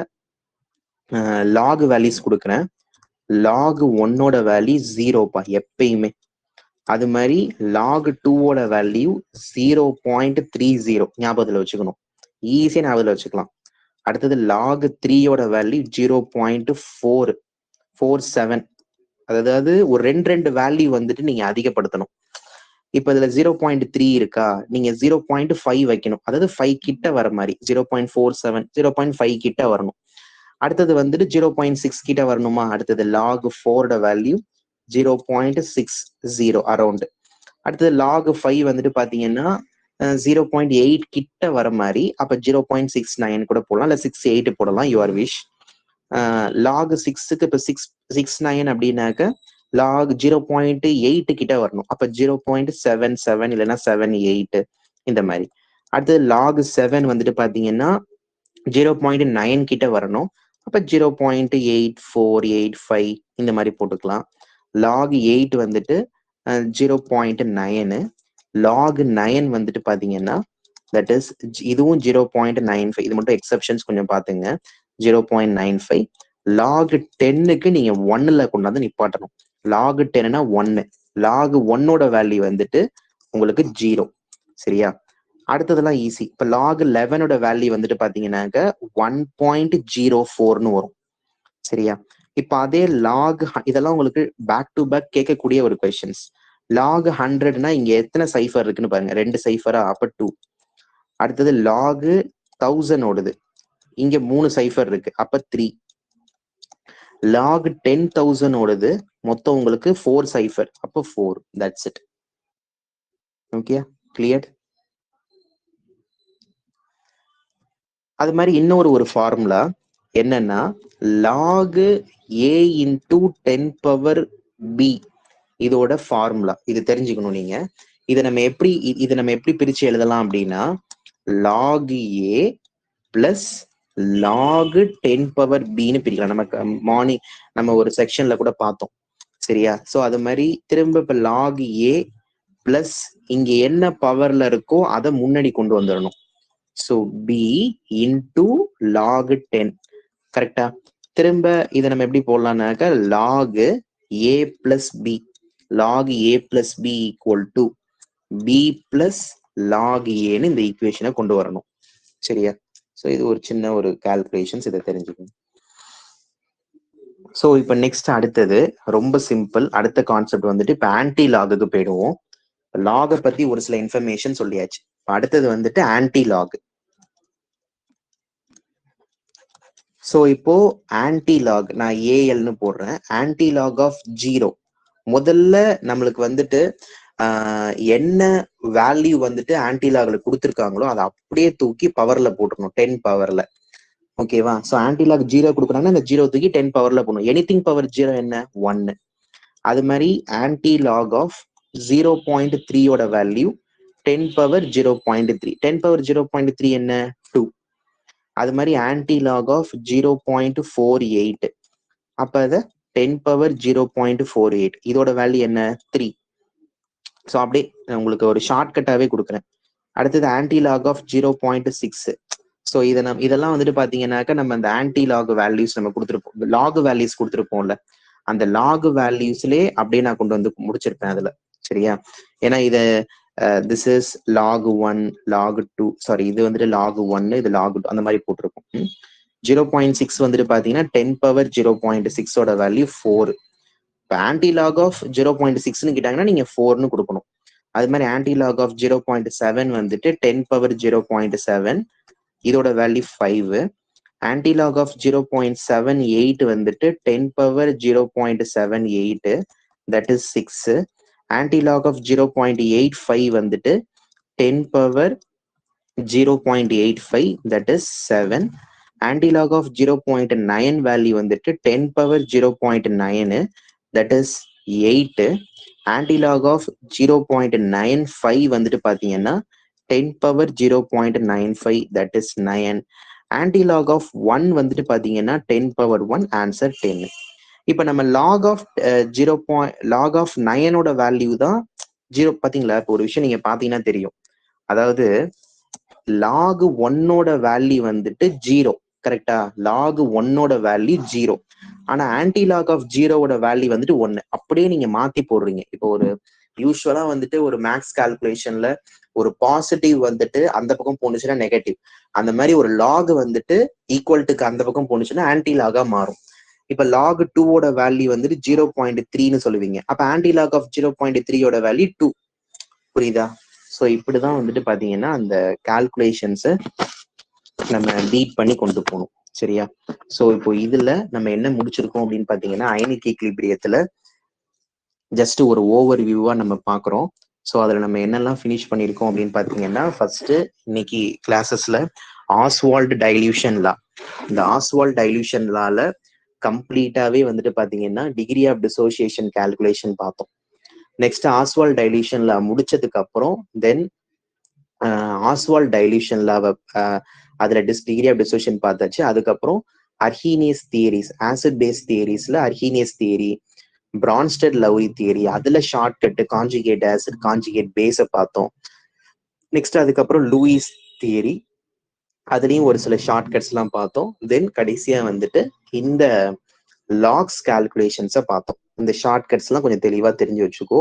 லாக் வேல்யூஸ் கொடுக்குறேன். லாக் 1ஓட வேல்யூ 0பா எப்பயுமே. அது மாதிரி லாக் 2ஓட வேல்யூ 0.30 ஞாபகத்துல வச்சுக்கணும். ஈஸியா ஞாபகத்துல வச்சுக்கலாம். அடுத்தது லாக் 3ஓட வேல்யூ 0.447. அதாவது ஒரு ரெண்டு வேல்யூ வந்துட்டு நீங்க அதிகப்படுத்தணும். இப்ப இதுல 0.3 இருக்கா, நீங்க 0.5 வைக்கணும். அதாவது 5 கிட்ட வர மாதிரி 0.47 0.5 கிட்ட வரணும். அடுத்தது வந்துட்டு 0.6 கிட்ட வரணுமா? அடுத்தது லாக் 4ஓட வேல்யூ 0.60 அரௌண்ட். அடுத்தது லாக் 5 வந்துட்டு பாத்தீங்கன்னா 0.8 கிட்ட வர மாதிரி. அப்ப 0.69 கூட போடலாம், இல்ல 68 போடலாம், யுவர் விஷ். லாக் 6க்கு இப்ப 669 அப்படின்னாக்க லாக் 0.8 கிட்ட வரணும். அப்ப 0.77 இல்லைன்னா 78 இந்த மாதிரி. அடுத்தது லாக் 7 வந்துட்டு பாத்தீங்கன்னா 0.9 கிட்ட வரணும். அப்ப 0.8485 இந்த மாதிரி போட்டுக்கலாம். லாக் 8 வந்துட்டு 0.9. லாக் 9 வந்துட்டு பாத்தீங்கன்னா தட் இஸ் இதுவும் 0.95. இது மட்டும் எக்ஸப்ஷன்ஸ் கொஞ்சம் பாத்துங்க. 0.95. லாக் 10க்கு நீங்க 1ல கொண்டாந்து நிப்பாட்டணும். லாக் 10னா 1. லாக் 1ஓட வேல்யூ வந்துட்டு உங்களுக்கு 0. சரியா? அடுத்ததெல்லாம் ஈஸி. இப்ப லாக் 11ஓட வேல்யூ வந்துட்டு பாத்தீங்கன்னாக்க 1.04ன்னு வரும். சரியா? இப்ப அதே லாக் இதெல்லாம் உங்களுக்கு பேக் டு பேக் கேட்கக்கூடிய ஒரு கொஸ்டின்ஸ். லாக் 100னா இங்க எத்தனை சைஃபர் இருக்குன்னு பாருங்க. 2 சைஃபரா? அப்ப 2. அடுத்தது லாக் 1000 ஓடுது, இங்க 3 சைஃபர் இருக்கு, அப்ப 3. லாக் 10,000 ஓடுது, மொத்தம் உங்களுக்கு 4 சைஃபர், அப்ப 4. That's it. Okay, clear? அது மாதிரி இன்னொரு ஃபார்முலா என்னன்னா log a into 10 power b இதோட ஃபார்முலா. இது தெரிஞ்சுக்கணும் நீங்க. இதை நம்ம எப்படி பிரிச்சு எழுதலாம் அப்படின்னா log a plus log 10 power பின்னு பிரிக்கலாம். நமக்கு மார்னிங் நம்ம ஒரு செக்ஷன்ல கூட பார்த்தோம். சரியா? ஸோ அது மாதிரி திரும்ப இப்ப லாக் a பிளஸ் இங்க என்ன பவர்ல இருக்கோ அதை முன்னாடி கொண்டு வந்துடணும். So b into log 10. கரெக்டா? திரும்ப இதை நம்ம எப்படி போடலாம்னாக்க log a plus b. Log a plus b equal to b plus log ஏன்னு இந்த ஈக்குவேஷனை கொண்டு வரணும். சரியா? ஸோ இது ஒரு சின்ன ஒரு கால்குலேஷன்ஸ், இதை தெரிஞ்சுக்கணும். ஸோ இப்போ நெக்ஸ்ட் அடுத்தது ரொம்ப சிம்பிள். அடுத்த கான்செப்ட் வந்துட்டு இப்போ ஆன்டி லாகுக்கு போயிடுவோம். லாகை பத்தி ஒரு சில இன்ஃபர்மேஷன் சொல்லியாச்சு. அடுத்தது வந்துட்டு ஆன்டி லாக். ஸோ இப்போ ஆன்டி லாக் நான் ஏஎல்னு போடுறேன். ஆன்டி லாக் ஆஃப் 0 முதல்ல நம்மளுக்கு வந்துட்டு என்ன வேல்யூ வந்துட்டு ஆன்டி லாக்ல கொடுத்துருக்காங்களோ அதை அப்படியே தூக்கி பவர்ல போட்டுருணும், 10 பவர்ல. ஓகேவா? ஸோ ஆன்டிலாக் 0 கொடுக்குறாங்கன்னா இந்த 0 தூக்கி 10 பவர்ல போகணும். எனிதிங் பவர் 0 என்ன 1. அது மாதிரி ஆன்டிலாக் ஆஃப் 0.3 ஓட வேல்யூ 10 பவர் 0.3. 10 பவர் 0.3 என்ன 2. அது மாதிரி ஆன்டிலாக் ஆஃப் 0.48. அப்ப அதை 10 பவர் 0.48 இதோட வேல்யூ என்ன 3. ஸோ அப்படியே உங்களுக்கு ஒரு ஷார்ட்கட்டாவே கொடுக்குறேன். அடுத்தது ஆன்டிலாக் ஆஃப் 0.6. ஸோ இதெல்லாம் வந்துட்டு பாத்தீங்கன்னாக்கா நம்ம அந்த ஆன்டிலாக் வேல்யூஸ் நம்ம கொடுத்துருப்போம், லாக் வேல்யூஸ் கொடுத்துருப்போம்ல, அந்த லாக் வேல்யூஸ்லயே அப்படியே நான் கொண்டு வந்து முடிச்சிருப்பேன் அதுல. சரியா? ஏன்னா இது this is log 1 log 2 sorry இது வந்துட்டு log 1 இது log 2 அந்த மாதிரி போட்டிருக்கும். 0.6 வந்துட்டு பாத்தீங்கன்னா 10 பவர் 0.6 ஓட வேல்யூ 4. இப்போ ஆன்டிலாக் ஆஃப் 0.6ன்னு கேட்டாங்கன்னா நீங்க 4ன்னு கொடுக்கணும். அது மாதிரி ஆன்டிலாக் ஆஃப் 0.7 வந்துட்டு 10 பவர் 0.7 இதோட வேல்யூ 5. ஆன்டிலாக் ஆஃப் 0.78 வந்துட்டு 10 power 0.78 that is 6. Antilog of 0.85 வந்துட்டு 10 power 0.85 that is 7. Antilog of 0.9 value வந்துட்டு 10 power 0.9 that is 8. Antilog of 0.95 வந்துட்டு பாத்தீங்கன்னா 10 power 0.95 that is 9. Antilog of 1 வந்துட்டு பாத்தீங்கன்னா 10 பவர் 1 ஆன்சர் 10. இப்ப நம்ம லாக் ஆஃப் 9ஓட வேல்யூ தான் 0. பாத்தீங்களா? இப்போ ஒரு விஷயம் நீங்க பாத்தீங்கன்னா தெரியும். அதாவது லாக் 1ஓட வேல்யூ வந்துட்டு 0. கரெக்டா? லாக் 1ஓட வேல்யூ 0. ஆனா ஆன்டிலாக் ஆஃப் 0ஓட வேல்யூ வந்துட்டு 1. அப்படியே நீங்க மாத்தி போடுறீங்க. இப்போ ஒரு யூஸ்வலா வந்துட்டு ஒரு மேக்ஸ் கால்குலேஷன்ல ஒரு பாசிட்டிவ் வந்துட்டு அந்த பக்கம் போனுச்சுன்னா நெகட்டிவ், அந்த மாதிரி ஒரு லாக் வந்துட்டு ஈக்குவல்ட்டுக்கு அந்த பக்கம் போனுச்சுன்னா ஆன்டிலாகா மாறும். இப்ப லாக் 2ஓட வேல்யூ வந்துட்டு 0.3ன்னு சொல்லுவீங்க. அப்ப ஆன்டிலாக் ஆஃப் 0.3ஓட வேல்யூ 2. புரியுதா? ஸோ இப்படிதான் வந்துட்டு பாத்தீங்கன்னா அந்த கால்குலேஷன்ஸை நம்ம பீட் பண்ணி கொண்டு போகணும். சரியா? ஸோ இப்போ இதுல நம்ம என்ன முடிச்சிருக்கோம் அப்படின்னு பாத்தீங்கன்னா அயனிக் ஈக்லிபிரியத்துல ஜஸ்ட் ஒரு ஓவர் வியூவா நம்ம பாக்குறோம். ஸோ அதுல நம்ம என்னெல்லாம் ஃபினிஷ் பண்ணியிருக்கோம் அப்படின்னு பாத்தீங்கன்னா ஃபர்ஸ்ட் இன்னைக்கு கிளாஸஸ்ல ஆஸ்வால்ட் டைல்யூஷன் லா, இந்த ஆஸ்வால்ட் டைல்யூஷன் லால கம்ப்ளீட்டாவே வந்துட்டு பாத்தீங்கன்னா டிகிரி ஆஃப் டிசோசியேஷன் கால்குலேஷன் பார்த்தோம். நெக்ஸ்ட் ஆஸ்வால்ட் டைல்யூஷன் லா முடிச்சதுக்கு அப்புறம் தென் ஆஸ்வால்ட் டைல்யூஷன் லாவை அதுல டிகிரி ஆஃப் டிசோசியேஷன் பார்த்தாச்சு. அதுக்கப்புறம் அர்ஹீனியஸ் தியரிஸ், ஆசிட் பேஸ் தியரிஸ்ல Arrhenius theory, Bronsted Lowry theory, அதுல short cut conjugate acid conjugate பேஸை பார்த்தோம். நெக்ஸ்ட் அதுக்கப்புறம் லூயிஸ் தியரி, அதுலயும் ஒரு சில ஷார்ட் கட்ஸ் எல்லாம் பார்த்தோம். தென் கடைசியா வந்துட்டு இந்த லாக்ஸ் கால்குலேஷன்ஸை பார்த்தோம். இந்த ஷார்ட் கட்ஸ் எல்லாம் கொஞ்சம் தெளிவா தெரிஞ்சு வச்சுக்கோ.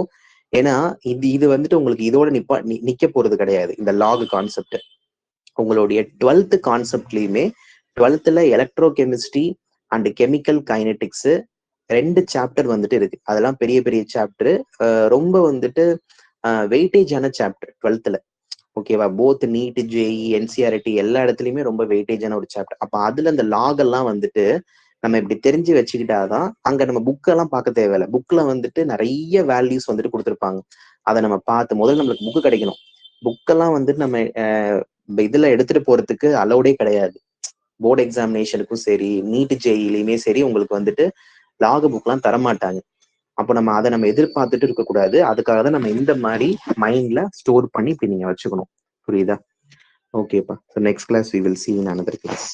ஏன்னா இது வந்துட்டு உங்களுக்கு இதோட நிக்க போறது கிடையாது. இந்த லாக் கான்செப்ட் உங்களுடைய 12th கான்செப்ட்லயுமே 12th electro chemistry and chemical kinetics 2 chapter வந்துட்டு இருக்கு. அதெல்லாம் பெரிய பெரிய சாப்டர், ரொம்ப வந்துட்டு வெயிட்டேஜான சாப்டர் 12th. ஓகேவா? போத் நீட், ஜேஇ, என்சிஆர்டி எல்லா இடத்துலயுமே ரொம்ப வெயிட்டேஜான ஒரு சாப்டர். அப்ப அதுல இந்த லாக் எல்லாம் வந்துட்டு நம்ம இப்படி தெரிஞ்சு வச்சுக்கிட்டாதான் அங்க நம்ம புக்கெல்லாம் பார்க்க தேவையில்லை. புக்ல வந்துட்டு நிறைய வேல்யூஸ் வந்துட்டு கொடுத்துருப்பாங்க. அதை நம்ம பார்த்து முதல்ல நம்மளுக்கு புக்கு கிடைக்கணும். புக்கெல்லாம் வந்துட்டு நம்ம இதுல எடுத்துட்டு போறதுக்கு அலௌடே கிடையாது. போர்டு எக்ஸாமினேஷனுக்கும் சரி நீட் ஜேஇலையுமே சரி உங்களுக்கு வந்துட்டு லாக் புக்லாம் தரமாட்டாங்க. அப்போ நம்ம அதை நம்ம எதிர்பார்த்துட்டு இருக்கக்கூடாது. அதுக்காக தான் நம்ம இந்த மாதிரி மைண்ட்ல ஸ்டோர் பண்ணி இப்படி நீங்க வச்சுக்கணும். புரியுதா? ஓகேப்பா. So next class we will see in another class.